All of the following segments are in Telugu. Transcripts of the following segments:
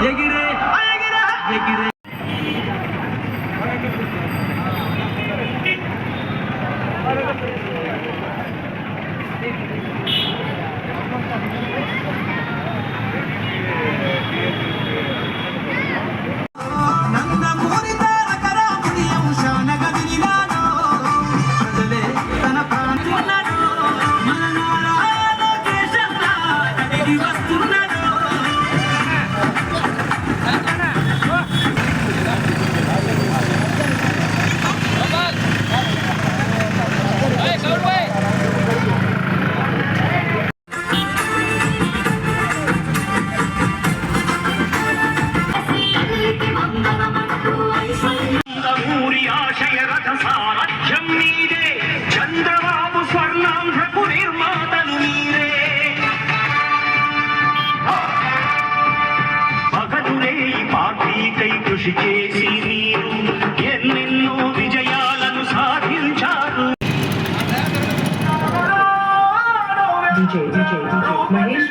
ఎగిరే ఎగిరే చంద్రబాబు స్వర్ణాంధ్రకు నిర్మాతలు మీరే పగలురే ఈ పార్టీకై కృషి చేసి మీరు ఎన్నెన్నో విజయాలను సాధించారు. మహేష్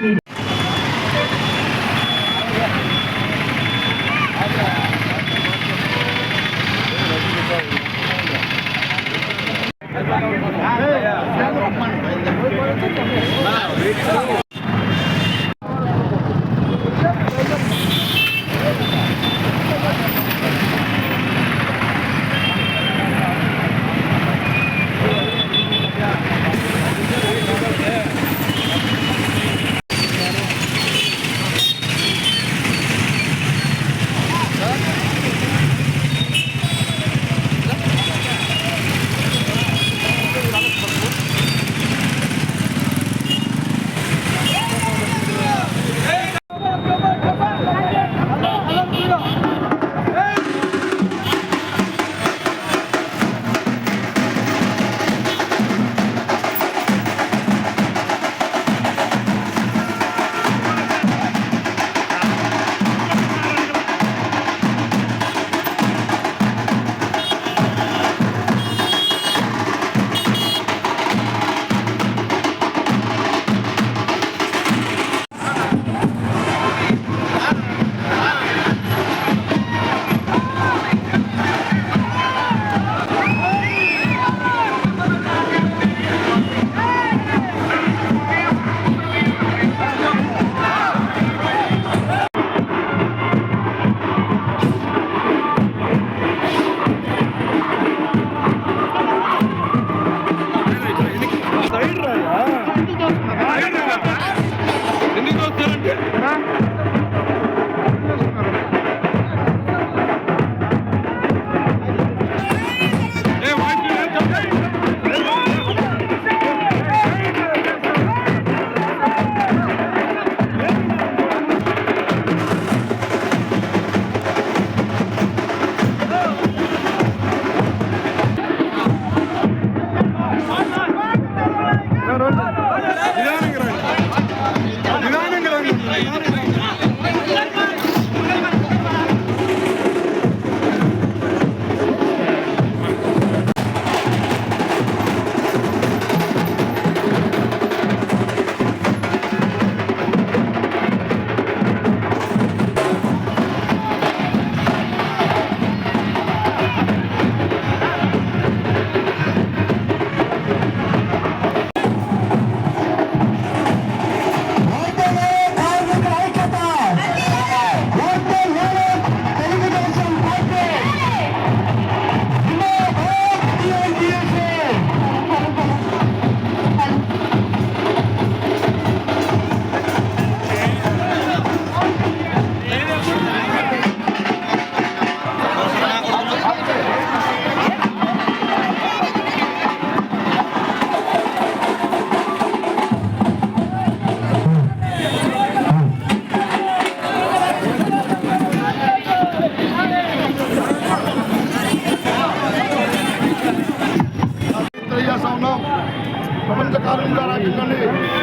ప్రపంచ కార్మిక రాజ్యాంగాన్ని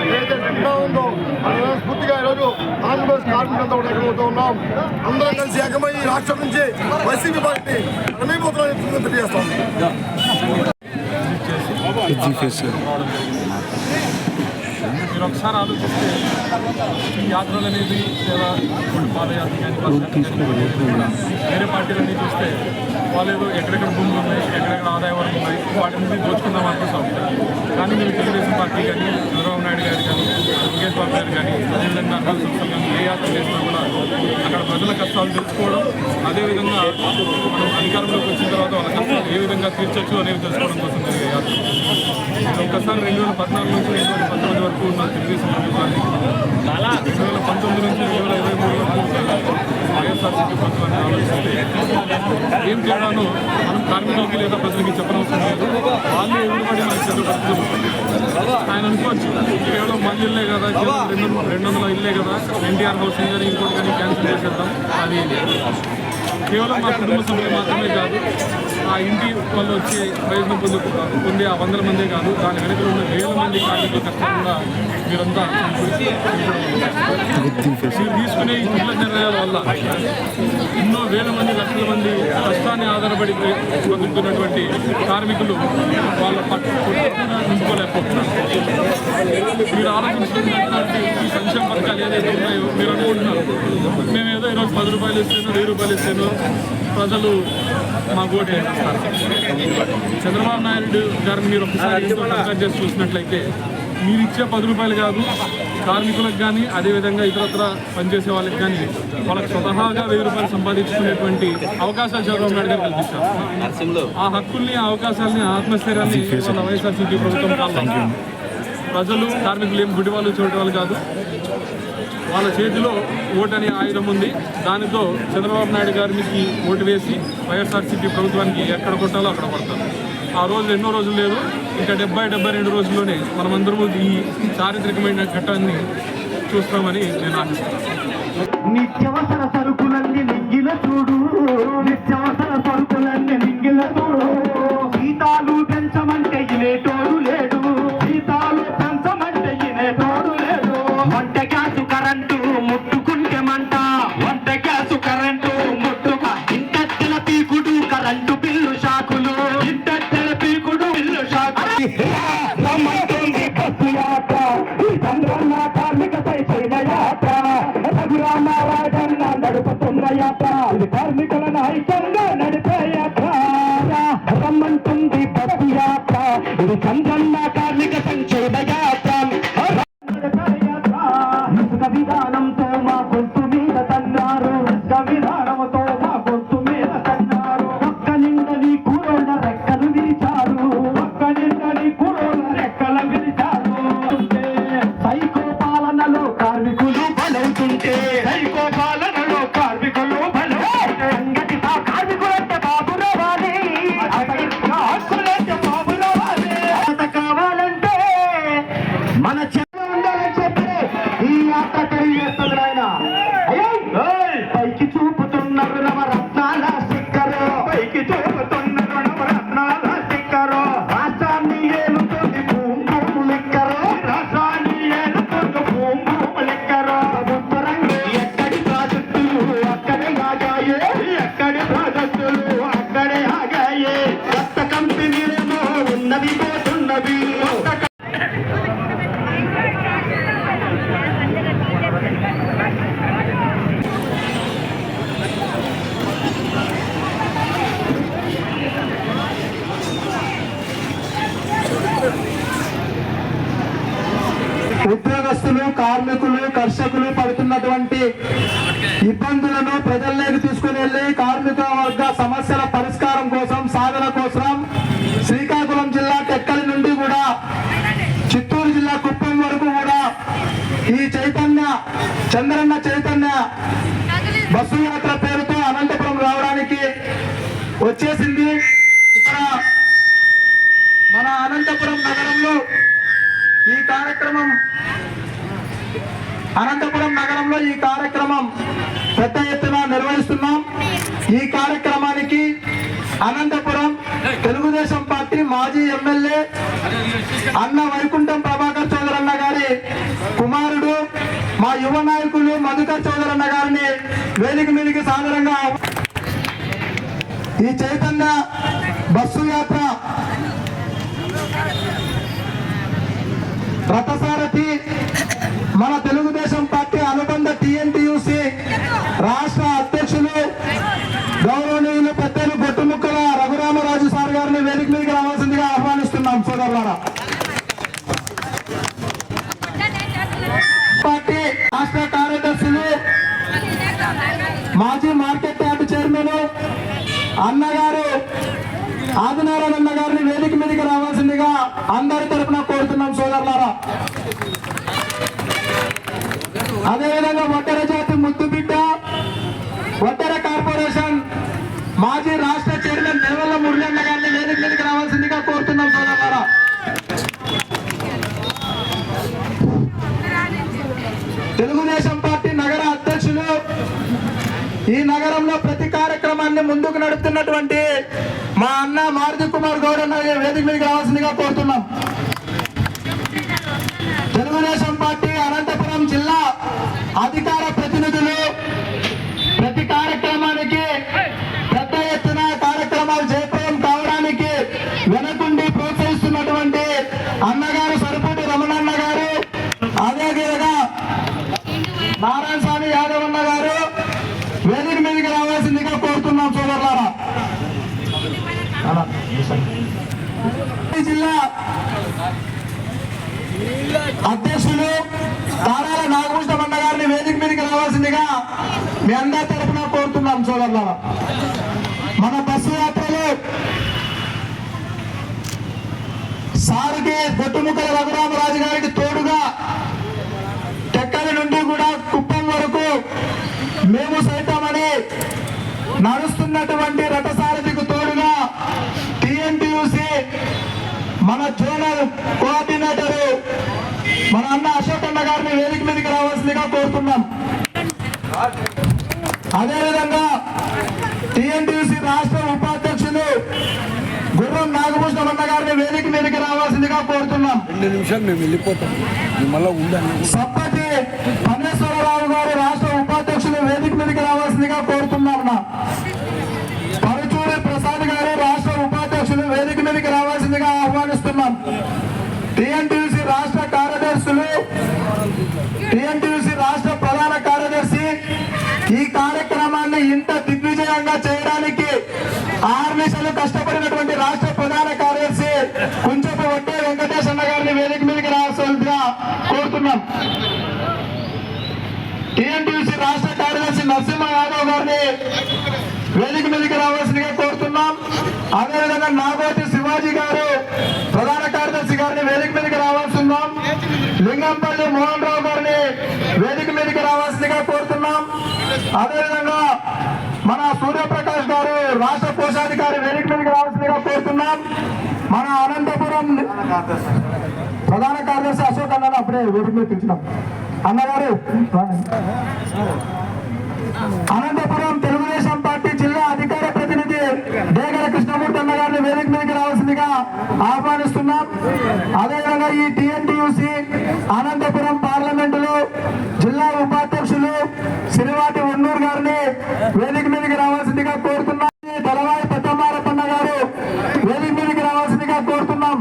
ఏదైతే సిద్ధంగా ఉందో అది స్ఫూర్తిగా ఈరోజు ఆంధ్రప్రదేశ్ కార్మికులంతా కూడా ఏకమవుతూ ఉన్నాం. అందరం కలిసి ఏకమై ఈ రాష్ట్రం నుంచి వైసీపీ పార్టీ అడమైపోతున్నామని తెలియజేస్తాం. మీరు ఒకసారి ఆలోచిస్తే ఈ యాత్రలు అనేది లేదా పాదయాత్ర కానీ వేరే పార్టీలన్నీ చూస్తే వాళ్ళు ఏదో ఎక్కడెక్కడ భూములు ఉన్నాయి, ఎక్కడెక్కడ ఆదాయ వరకు ఉన్నాయి, వాటి నుంచి దోచుకుందాం అనిపిస్తుంది. కానీ మీరు తెలుగుదేశం పార్టీ కానీ చంద్రబాబు నాయుడు గారు కానీ ముఖేష్ బాబు గారు కానీ అదేవిధంగా అకాల సంస్థలు కానీ ఏ యాత్ర చేసినా కూడా అక్కడ ప్రజల కష్టాలు తెలుసుకోవడం, అదేవిధంగా మనం అధికారంలోకి వచ్చిన తర్వాత వాళ్ళ కష్టాలు ఏ విధంగా తీర్చొచ్చు అనేది తెలుసుకోవడం కోసం జరిగే యాత్ర. ఒక్కసారి 2014 నుంచి 2019 వరకు ఉన్న తెలుగుదేశం ప్రభుత్వాన్ని 2019 నుంచి 2023 వరకు వైఎస్ఆర్సీపీ ప్రభుత్వాన్ని ఆలోచిస్తే ఏం తేడానో మనం కార్మికులకి లేదా ప్రజలకి చెప్పనవసరం లేదు. వాళ్ళు ఎదురుపడి మనకి చదువుపడుతుంది. ఆయన అనుకోవచ్చు కేవలం 100 ఇల్లే కదా, కేవలం 200 ఇల్లే కదా, ఎన్టీఆర్ హౌసింగ్ కానీ ఇంకోటి కానీ క్యాన్సిల్ చేసేద్దాం. అది కేవలం మా కుటుంబ సభ్యులు మాత్రమే కాదు, ఆ ఇంటి వాళ్ళు వచ్చే ప్రయోజనం పొందే ఆ 100 మందే కాదు, దాని వెనుక ఉన్న 1000 మంది కార్మికుల కష్టం కూడా మీరంతా మీరు తీసుకునే ఈ ఇళ్ల నిర్ణయాల వల్ల ఎన్నో 1000 మంది, లక్షల మంది కష్టాన్ని ఆధారపడి బతుకుతున్నటువంటి కార్మికులు వాళ్ళ నింపుకోలేకపోతున్నారు. మీరు ఆలోచించినటువంటి ఈ సంక్షేమ పథకాలు ఏదైతే ఉన్నాయో మీరు అనుకుంటున్నారు మేమేదో ఈరోజు 10 రూపాయలు ఇస్తేనో 1000 రూపాయలు ఇస్తేనో ప్రజలు మా ఓటు వేస్తారు. చంద్రబాబు నాయుడు గారిని మీరు ఒకసారి కంపేర్ చేసి చూసినట్లయితే మీరు ఇచ్చే 10 రూపాయలు కాదు, కార్మికులకు కానీ అదేవిధంగా ఇతరత్ర పనిచేసే వాళ్ళకి కానీ వాళ్ళకి స్వతహాగా 1000 రూపాయలు సంపాదించుకునేటువంటి అవకాశాలు చంద్రబాబు నాయుడు గారు కల్పించారు. ఆ హక్కుల్ని, ఆ అవకాశాలని, ఆత్మస్థైర్యాన్ని వాళ్ళ వైఎస్ఆర్సీపీ ప్రభుత్వం కావాలి. ప్రజలు కార్మికులు ఏం గుడి వాళ్ళు చూడటం వాళ్ళు కాదు, వాళ్ళ చేతిలో ఓటు అనే ఆయుధం ఉంది. దానితో చంద్రబాబు నాయుడు గారికి ఓటు వేసి వైఎస్ఆర్సీపీ ప్రభుత్వానికి ఎక్కడ కొట్టాలో అక్కడ కొడతారు. ఆ రోజు ఎన్నో రోజులు లేదు, ఇంకా 70-72 రోజుల్లోనే మనమందరము ఈ చారిత్రకమైన ఘట్టాన్ని చూస్తామని నేను ఆశిస్తున్నాను. నిత్యవసర సరుకులన్నీ నింగిల చూడు, నిత్యవసర సరుకులన్నీ నింగిల చూడు. జీతాలు పెంచమంటే ఇనేటోడు లేడు, జీతాలు పెంచమంటే ఇనేటోడు లేడు. వంట గ్యాసు కరెంటు ముట్టుకుంటే మంట, వంట గ్యాసు కరెంటు ముట్టుక. ఇంటెల పీకుడు కరెంటు బిల్లు షాకులు, ఇంటెల పీకుడు బిల్లు షాకులు. రమ్మంటుంది బస్సు యాత్ర, ఈ చంద్రన్న కార్మిక సైన యాత్ర, రఘురామరాజన్న నడుపుతున్న యాత్ర, ఇది కార్మికులను ఐక్యంగా నడిపే యాత్ర. రమ్మంటుంది బస్సు యాత్ర, ఇది చంద్రన్న కార్మిక సంక్షేమ యాత్ర. ఇసుక విధానంతో మా గొంతు మీద తన్నారు, ఇసుక విధానంతో మా గొంతు మీద తన్నారు. ఒక్క నిండని కూరోళ్ళ రెక్కలు విరిచారు, ఒక్క నిండని కూరోళ్ళ రెక్కలు విరిచారు. సైకో పాలనలో కార్మికులు బలవుతుంటే, సైకో పాలనలో కార్మికులు బలవుతుంటే, అంగటి కార్మికులంటే బాబు రావాలి, హక్కులంటే బాబు రావాలి. కావాలంటే మన ఉండాలని చెప్పి ఈ యాత్ర తెలియజేస్తుంది. ఆయన పైకి చూపుతున్నారు నవరత్నాల స్టిక్కరు, పైకి చూపుతున్నారు నవరత్నాల స్టిక్కరు. రాష్ట్రాన్ని ఏలుతుంది భూమి భూములిక్కరు, రాష్ట్రాన్ని ఏలుతుంది భూమి భూములిక్కరు. ప్రభుత్వ రంగం ఎక్కడి ప్రాజెక్టులు అక్కడే ఆగాయే, ఎక్కడి ప్రాజెక్టులు అక్కడే ఆగాయే. కొత్త కంపెనీలేమో ఉన్నవి పోతున్నవి. ఉద్యోగస్తులు, కార్మికులు, కర్షకులు పడుతున్నటువంటి ఇబ్బందులను ప్రజల్లోకి తీసుకుని వెళ్లి కార్మిక వర్గ సమస్యల పరిష్కారం కోసం, సాధన కోసం శ్రీకాకుళం జిల్లా టెక్కలి నుండి కూడా చిత్తూరు జిల్లా కుప్పం వరకు కూడా ఈ చంద్రన్న చైతన్య బస్సు యాత్ర పేరుతో అనంతపురం రావడానికి వచ్చేసింది. ఇక్కడ మన అనంతపురం నగరంలో ఈ కార్యక్రమం పెద్ద ఎత్తున నిర్వహిస్తున్నాం. ఈ కార్యక్రమానికి అనంతపురం తెలుగుదేశం పార్టీ మాజీ ఎమ్మెల్యే అన్న వైకుంఠం ప్రభాకర్ చౌదరన్న గారి కుమారుడు, మా యువ నాయకులు మధుకర్ చౌదరన్న గారిని వేదిక మీదకి సాదరంగా ఈ చైతన్య బస్సు యాత్ర రథసారథి టీఎన్టీయూసీ రాష్ట్ర అధ్యక్షులు గౌరవనీయులు పెద్దలు గొట్టుముక్కల రఘురామరాజు సార్ గారిని వేదిక మీదకి రావాల్సిందిగా ఆహ్వానిస్తున్నాం సోదరులారా. పార్టీ రాష్ట్ర కార్యదర్శులు మాజీ మార్కెట్ యార్డ్ చైర్మన్ అన్నగారు ఆదినారాయణ అన్న గారిని వేదిక మీదకి రావాల్సిందిగా అందరి తరఫున కోరుతున్నాం సోదరులారా. అదేవిధంగా ఒంటరి జాతి ముద్దుబిడ్డ ఒంటరి కార్పొరేషన్ మాజీ రాష్ట్ర చైర్మన్ దేవల్ల మురళన్న గారిని వేదిక మీదకి రావాల్సిందిగా కోరుతున్నాం సోదరులారా. తెలుగుదేశం పార్టీ నగర అధ్యక్షులు ఈ నగరంలో ప్రతి కార్యక్రమాన్ని ముందుకు నడుపుతున్నటువంటి మా అన్న మారుతి కుమార్ గౌడ్ అన్న వేదిక మీదకి రావాల్సిందిగా కోరుతున్నాం. తెలుగుదేశం పార్టీ అనంతపురం జిల్లా అధికార ప్రతినిధులు ప్రతి కార్యక్రమానికి పెద్ద ఎత్తున కార్యక్రమాలు జయప్రదం కావడానికి వెనకుండి ప్రోత్సహిస్తున్నటువంటి అన్నగారు సరిపూటి రమణన్న గారు, అదేవిధంగా నారాయణ స్వామి యాదవ్ అన్న గారు వేదిక మీదకి రావాల్సిందిగా కోరుతున్నాం సోదరులారా. జిల్లా అధ్యక్షులు తారాల నాగభూషణం అన్న గారిని వేదిక మీదకి రావాల్సిందిగా మీ అందరి తరఫున కోరుతున్నాం సోదరులారా. మన బస్సు యాత్రలో సారికి గొట్టుముక్కల రఘురామరాజు గారికి తోడుగా టెక్కలి నుండి కూడా కుప్పం వరకు మేము సైతమని నడుస్తున్నటువంటి రథసారథికి తోడుగా టీఎన్టీయూసీ మన జోనల్ కోఆర్డినేటర్ మన అన్న అశోక్ అన్న గారిని వేదిక మీదకి రావాల్సిందిగా కోరుతున్నాం. అదేవిధంగా టీఎన్టీయూసీ రాష్ట్ర ఉపాధ్యక్షులు గుర్రం నాగభూషణం అన్న గారిని వేదిక మీదకి రావాల్సిందిగా కోరుతున్నాం. 2 నిమిషాలు మేము వెళ్ళిపోతాం. మళ్ళీ ఉండండి. సప్పటి పన్నేశ్వరరావు గారు రాష్ట్ర ఉపాధ్యక్షులు వేదిక మీదకి రావాల్సిందిగా కోరుతున్నాం. పరుచూరి ప్రసాద్ గారు రాష్ట్ర ఉపాధ్యక్షులు వేదిక మీదకి రావాల్సిందిగా ఆహ్వానిస్తున్నాం. టీఎన్టీయూసీ రాష్ట్ర కార్యదర్శులు టీఎన్టీయూసీ రాష్ట్ర ప్రధాన కార్యదర్శి ఈ కార్యక్రమాన్ని ఇంత దిగ్విజయంగా చేయడానికి ఆర్నిశలు కష్టపడినటువంటి రాష్ట్ర ప్రధాన కార్యదర్శి కుంచపు వడ్డే వెంకటేష్ అన్న గారిని వేదిక మీదకి రావాల్సిందిగా కోరుతున్నాం. టీఎన్టీయూసీ రాష్ట్ర కార్యదర్శి నరసింహ యాదవ్ గారిని వేదిక మీదకి రావాల్సిందిగా కోరుతున్నాం. అదేవిధంగా నాగోటి శివాజీ గారు ప్రధాన కార్యదర్శి గారిని వేదిక మీదకి రావాల్సిందాం. లింగంపల్లి మోహన్ రావు గారిని వేదిక మీదకి రావాల్సిందిగా కోరుతున్నాం. అదేవిధంగా మన సూర్యప్రకాష్ గారు రాష్ట్ర కోశాధికారి వేదిక మీదకి రావాల్సిందిగా కోరుతున్నాం. మన అనంతపురం ప్రధాన కార్యదర్శి అశోక్ అన్న అప్పుడే వేదిక మీద పిలిచినాం. అన్నగారు అనంతపురం తెలుగుదేశం పార్టీ జిల్లా అధికార ప్రతినిధి డేగల కృష్ణమూర్తి అన్న గారిని వేదిక మీదకి రావాల్సిందిగా ఆహ్వానిస్తున్నాం. అదేవిధంగా ఈ టీఎన్టీయూసీ అనంతపురం పార్లమెంటులో జిల్లా ఉపాధ్యక్షులు శ్రీవాటి ఉన్నూరు గారిని వేదిక మీదకి రావాల్సిందిగా కోరుతున్నాం. తలవాయి పెద్దమారపన్న గారు వేదిక మీదకి రావాల్సిందిగా కోరుతున్నాం.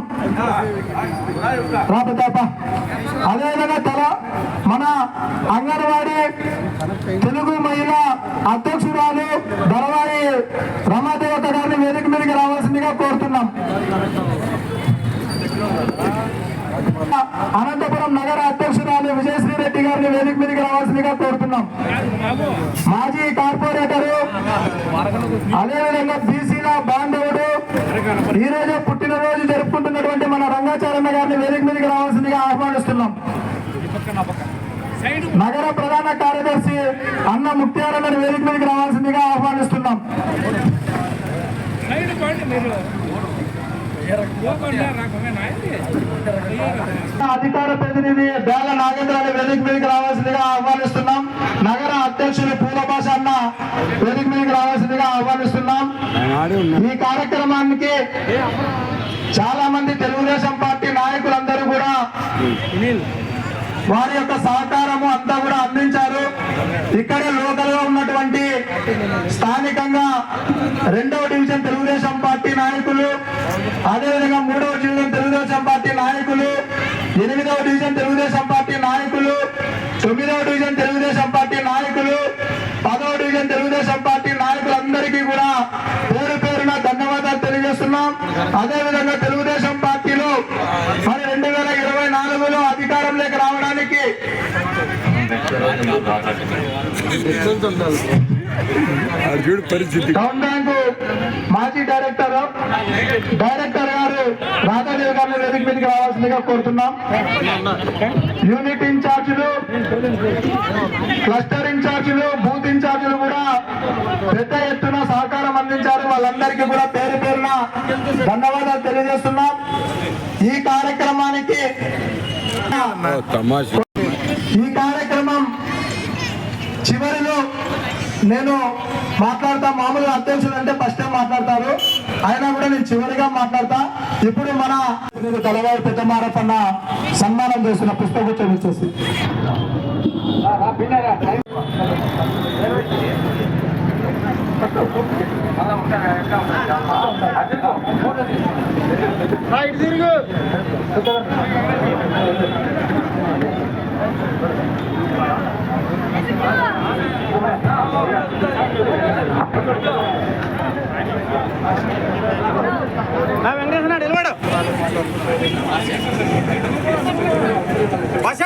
అదేవిధంగా మన అంగన్వాడీ తెలుగు మహిళా అధ్యక్షురాలు దళవాయి రమాదేవత గారిని వేదిక మీదకి రావాల్సిందిగా కోరుతున్నాం. అనంతపురం నగర అధ్యక్షురాలు విజయశ్రీ రెడ్డి గారిని వేదిక మీదకి రావాల్సిందిగా కోరుతున్నాం. మాజీ కార్పొరేటరు అదేవిధంగా బీసీల బాంధవుడు ఈ రోజు పుట్టినరోజు జరుపుకుంటున్నటువంటి మన రంగాచారన్న గారిని వేదిక మీదకి రావాల్సిందిగా ఆహ్వానిస్తున్నాం. నగర ప్రధాన కార్యదర్శి అన్న ముక్త్యారన్న వేదిక మీదకి రావాల్సిందిగా ఆహ్వానిస్తున్నాం. అధికార ప్రతినిధి బేల నాగేంద్రాన్ని వేదిక మీదకి రావాల్సిందిగా ఆహ్వానిస్తున్నాం. నగర అధ్యక్షులు పూలభాష అన్న వేదిక మీదకి రావాల్సిందిగా ఆహ్వానిస్తున్నాం. ఈ కార్యక్రమానికి చాలా మంది తెలుగుదేశం పార్టీ నాయకులందరూ కూడా వారి యొక్క సహకారము అంతా కూడా అందించారు. ఇక్కడే లోకల్ గా ఉన్నటువంటి స్థానికంగా 2వ డివిజన్ తెలుగుదేశం పార్టీ నాయకులు, అదేవిధంగా 3వ డివిజన్ తెలుగుదేశం పార్టీ నాయకులు, 8వ డివిజన్ తెలుగుదేశం పార్టీ నాయకులు, 9వ division Telugu Desam party Telugu Desam party నాయకులందరికీ కూడా పేరు పేరున ధన్యవాదాలు తెలియజేస్తున్నాం. అదేవిధంగా తెలుగుదేశం పార్టీలో మరి 2024లో అధికారంలోకి రావడానికి పరిస్థితి టౌన్ బ్యాంకు మాజీ డైరెక్టర్ గారు రాధాదేవి గారిని వేదిక మీదకి రావాల్సిందిగా కోరుతున్నాం. యూనిట్ ఇన్ఛార్జీలు, క్లస్టర్ ఇన్ఛార్జీలు, బూత్ ఇన్ఛార్జీలు కూడా పెద్ద ఎత్తున సహకారం అందించారు. వాళ్ళందరికీ కూడా పేరు పేరున ధన్యవాదాలు తెలియజేస్తున్నాం. ఈ కార్యక్రమానికి కార్యక్రమం చివరిలో నేను మాట్లాడతా. మామూలుగా అధ్యక్షులు అంటే ఫస్ట్ టైం మాట్లాడతారు, అయినా కూడా నేను చివరిగా మాట్లాడతా. ఇప్పుడు మన తలవాడు పెద్ద మారపన్న సన్మానం చేస్తున్న పుష్పగుచ్చం ఇచ్చేసి వెంకటేశ్వర నిలబడు భాష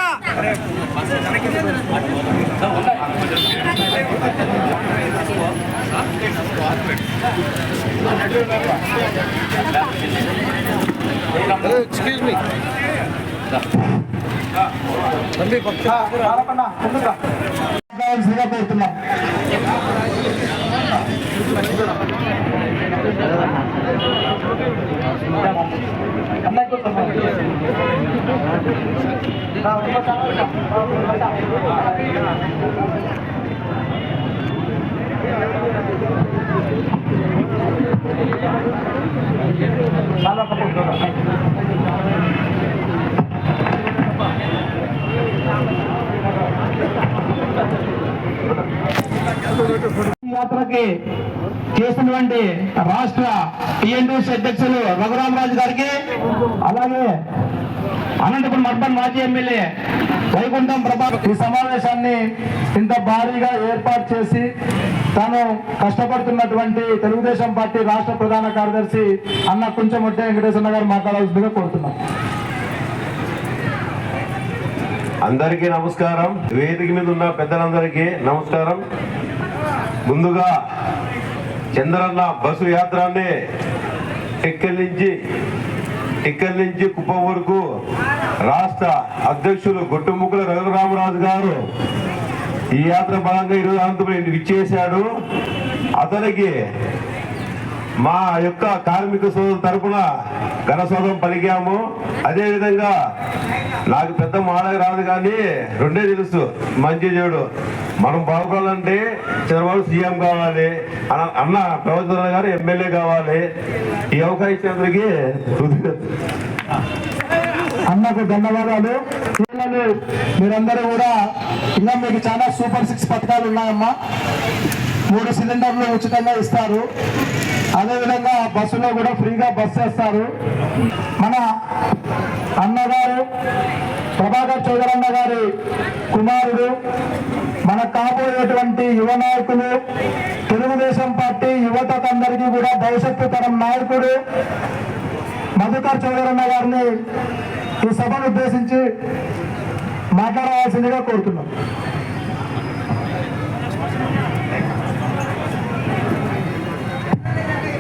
ఎక్స్క్యూజ్ మీ కోరుతున్నాం. యాత్రకి చేసినటువంటి రాష్ట్ర టీఎన్టీయూసీ అధ్యక్షులు రఘురామరాజు గారికి, అలాగే అనంతపురం అర్బన్ మాజీ ఎమ్మెల్యే వైకుంఠం ప్రభాకర్ ఈ సమావేశాన్ని ఇంత భారీగా ఏర్పాటు చేసి తాను కష్టపడుతున్నటువంటి తెలుగుదేశం పార్టీ రాష్ట్ర ప్రధాన కార్యదర్శి అన్న కుంచమొట్టె వెంకటేశ్వర గారు మాట్లాడాల్సిందిగా కోరుతున్నాం. అందరికీ నమస్కారం. వేదిక మీద ఉన్న పెద్దలందరికీ నమస్కారం. ముందుగా చంద్రన్న బస్సు యాత్రాన్ని టిక్కల్ నుంచి కుప్పం వరకు రాష్ట్ర అధ్యక్షులు గొట్టుముక్కల రఘురామరాజు గారు ఈ యాత్ర భాగంగా ఈరోజు అనంతపురం ఇంటికి ఇచ్చేశాడు. అతనికి మా యొక్క కార్మిక సోదరుల తరఫున ఘనస్వాగతం పలికాము. అదేవిధంగా నాకు పెద్ద మాడగా రాదు కానీ రెండే తెలుసు, మంచి చెడు. మనం బాగుపడాలంటే చంద్రబాబు సీఎం కావాలి, అన్న ప్రవచన గారు ఎమ్మెల్యే కావాలి. ఈ అవకాశం ఇచ్చినందుకు అన్నకు ధన్యవాదాలు. మీరందరూ కూడా ఇంకా మీకు చాలా సూపర్ 6 పథకాలు ఉన్నాయమ్మా. 3 సిలిండర్లు ఉచితంగా ఇస్తారు. అదేవిధంగా బస్సులో కూడా ఫ్రీగా బస్ చేస్తారు. మన అన్నగారు ప్రభాకర్ చౌదరన్న గారి కుమారుడు, మన కాబోయేటువంటి యువ నాయకులు, తెలుగుదేశం పార్టీ యువతకందరికీ కూడా భవిష్యత్తు తరం నాయకుడు మధుకర్ చౌదరన్న గారిని ఈ సభను ఉద్దేశించి మాట్లాడవలసిందిగా కోరుతున్నాం.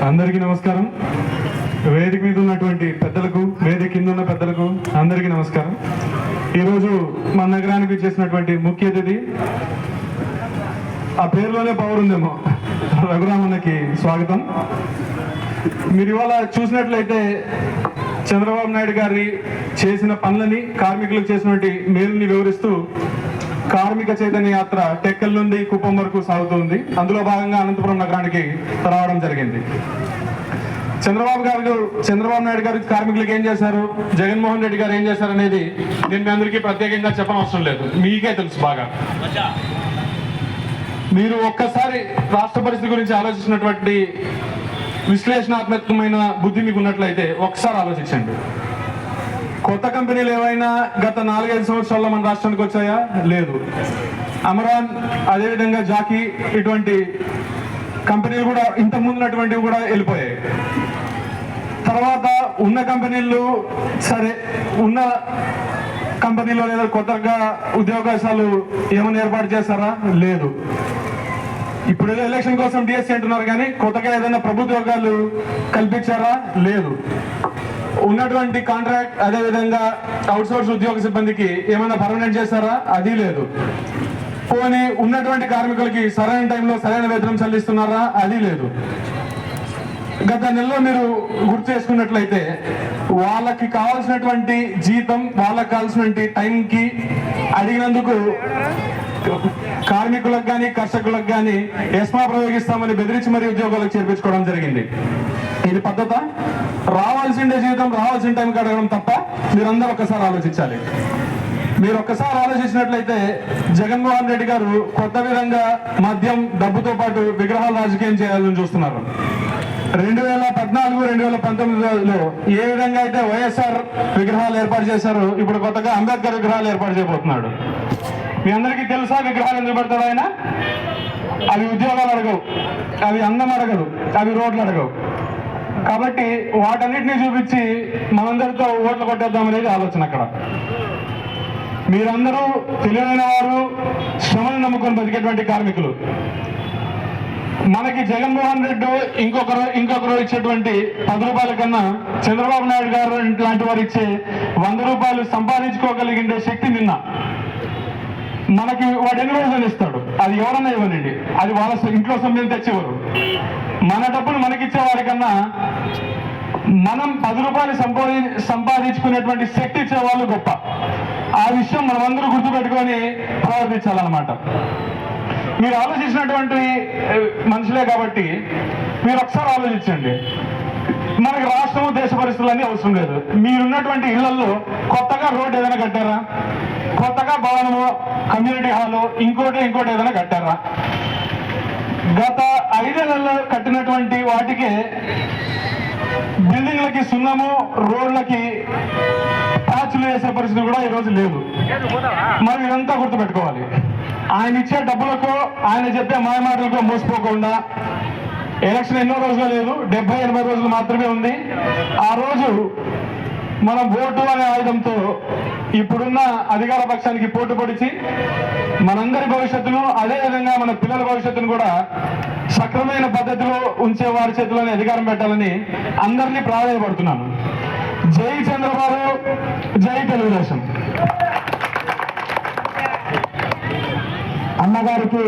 అందరికీ నమస్కారం. వేదిక మీద ఉన్నటువంటి పెద్దలకు, వేదిక కింద ఉన్న పెద్దలకు అందరికీ నమస్కారం. ఈరోజు మన నగరానికి చేసినటువంటి ముఖ్య అతిథి, ఆ పేరులోనే పవర్ ఉందేమో, రఘురామన్నకి స్వాగతం. మీరు ఇవాళ చూసినట్లయితే చంద్రబాబు నాయుడు గారి చేసిన పనులని, కార్మికులకు చేసినటువంటి మేలుని వివరిస్తూ కార్మిక చైతన్య యాత్ర టెక్కల్ నుండి కుప్పం వరకు సాగుతుంది. అందులో భాగంగా అనంతపురం నగరానికి రావడం జరిగింది. చంద్రబాబు నాయుడు గారు కార్మికులకు ఏం చేశారు, జగన్మోహన్ రెడ్డి గారు ఏం చేశారు అనేది నేను మీ అందరికీ ప్రత్యేకంగా చెప్పనవసరం లేదు, మీకే తెలుసు బాగా. మీరు ఒక్కసారి రాష్ట్ర పరిస్థితి గురించి ఆలోచించినటువంటి విశ్లేషణాత్మకమైన బుద్ధి మీకు ఉన్నట్లయితే ఒకసారి ఆలోచించండి. కొత్త కంపెనీలు ఏవైనా గత 4-5 సంవత్సరాల్లో మన రాష్ట్రానికి వచ్చాయా? లేదు. అమరాన్, అదేవిధంగా జాకీ, ఇటువంటి కంపెనీలు కూడా ఇంతకు ముందున్నటువంటివి కూడా వెళ్ళిపోయాయి. తర్వాత ఉన్న కంపెనీలు సరే, ఉన్న కంపెనీలో లేదా కొత్తగా ఉద్యోగాలు ఏమైనా ఏర్పాటు చేస్తారా? లేదు. ఇప్పుడు ఏదో ఎలక్షన్ కోసం డిఎస్సీ అంటున్నారు, కానీ కొత్తగా ఏదైనా ప్రభుత్వ ఉద్యోగాలు కల్పించారా? లేదు. ఉన్నటువంటి కాంట్రాక్ట్ అదేవిధంగా అవుట్సోర్స్ ఉద్యోగ సిబ్బందికి ఏమైనా పర్మనెంట్ చేస్తారా? అది లేదు. పోనీ ఉన్నటువంటి కార్మికులకి సరైన టైంలో సరైన వేతనం చెల్లిస్తున్నారా? అది లేదు. గత నెలలో మీరు గుర్తు చేసుకున్నట్లయితే వాళ్ళకి కావాల్సినటువంటి జీతం, వాళ్ళకి కావాల్సినటువంటి టైంకి అడిగినందుకు కార్మికులకు కానీ కర్షకులకు కానీ ఎస్మా ప్రయోగిస్తామని బెదిరించి మరీ ఉద్యోగాలకు చేర్పించుకోవడం జరిగింది. ఇది పద్ధత? రావాల్సిందే జీతం రావాల్సిన టైంకి అడగడం తప్ప. మీరందరూ ఒక్కసారి ఆలోచించాలి. మీరు ఒక్కసారి ఆలోచించినట్లయితే జగన్మోహన్ రెడ్డి గారు కొత్త విధంగా మద్యం, డబ్బుతో పాటు విగ్రహాలు రాజకీయం చేయాలని చూస్తున్నారు. 2014-2019లో ఏ విధంగా అయితే వైఎస్ఆర్ విగ్రహాలు ఏర్పాటు చేశారో ఇప్పుడు కొత్తగా అంబేద్కర్ విగ్రహాలు ఏర్పాటు చేయబోతున్నాడు. మీ అందరికీ తెలుసా విగ్రహాలు ఎందుకు పెడతాడు ఆయన? అవి ఉద్యోగాలు అడగవు, అవి అందం అడగదు, అవి రోడ్లు అడగవు. కాబట్టి వాటన్నిటిని చూపించి మనందరితో ఓట్లు కొట్టేద్దామనేది ఆలోచన అక్కడ. మీరందరూ తెలివైన వారు, శ్రమను నమ్ముకొని బతికేటువంటి కార్మికులు. మనకి జగన్మోహన్ రెడ్డి ఇంకొకరు ఇచ్చేటువంటి 10 రూపాయల కన్నా చంద్రబాబు నాయుడు గారు లాంటి వారు ఇచ్చే 100 రూపాయలు సంపాదించుకోగలిగే శక్తి నిన్న మనకి వాడు ఎన్ని రోజులు ఇస్తాడు? అది ఎవరన్నా ఇవ్వనండి, అది వాళ్ళ ఇంట్లో సొమ్యం తెచ్చేవారు. మన డబ్బులు మనకిచ్చే వారికన్నా మనం 10 రూపాయలు సంపాదించుకునేటువంటి శక్తి ఇచ్చే వాళ్ళు గొప్ప. ఆ విషయం మనమందరూ గుర్తుపెట్టుకొని ప్రవర్తించాలన్నమాట. మీరు ఆలోచించినటువంటి మనుషులే కాబట్టి మీరు ఒకసారి ఆలోచించండి. మనకి రాష్ట్రము, దేశ పరిస్థితులన్నీ అవసరం లేదు. మీరున్నటువంటి ఇళ్లలో కొత్తగా రోడ్డు ఏదైనా కట్టారా? కొత్తగా భవనము, కమ్యూనిటీ హాలు, ఇంకోటి ఏదైనా కట్టారా? గత 5 నెలల్లో కట్టినటువంటి వాటికి బిల్డింగ్లకి సున్నము, రోడ్లకి ప్యాచ్లు వేసే పరిస్థితి కూడా ఈరోజు లేదు. మరి ఇదంతా గుర్తుపెట్టుకోవాలి. ఆయన ఇచ్చే డబ్బులకు, ఆయన చెప్పే మాయమాటలకు మోసపోకుండా ఎలక్షన్ ఎన్నో రోజులు లేదు, 70-80 రోజులు మాత్రమే ఉంది. ఆ రోజు మనం ఓటు అనే ఆయుధంతో ఇప్పుడున్న అధికార పక్షానికి పోటీ పొడిచి మనందరి భవిష్యత్తును, అదేవిధంగా మన పిల్లల భవిష్యత్తును కూడా సక్రమైన పద్ధతిలో ఉంచే వారి చేతిలోనే అధికారం పెట్టాలని అందరినీ ప్రాధాన్యపడుతున్నాను. జై చంద్రబాబు, జై తెలుగుదేశం. అన్నగారికి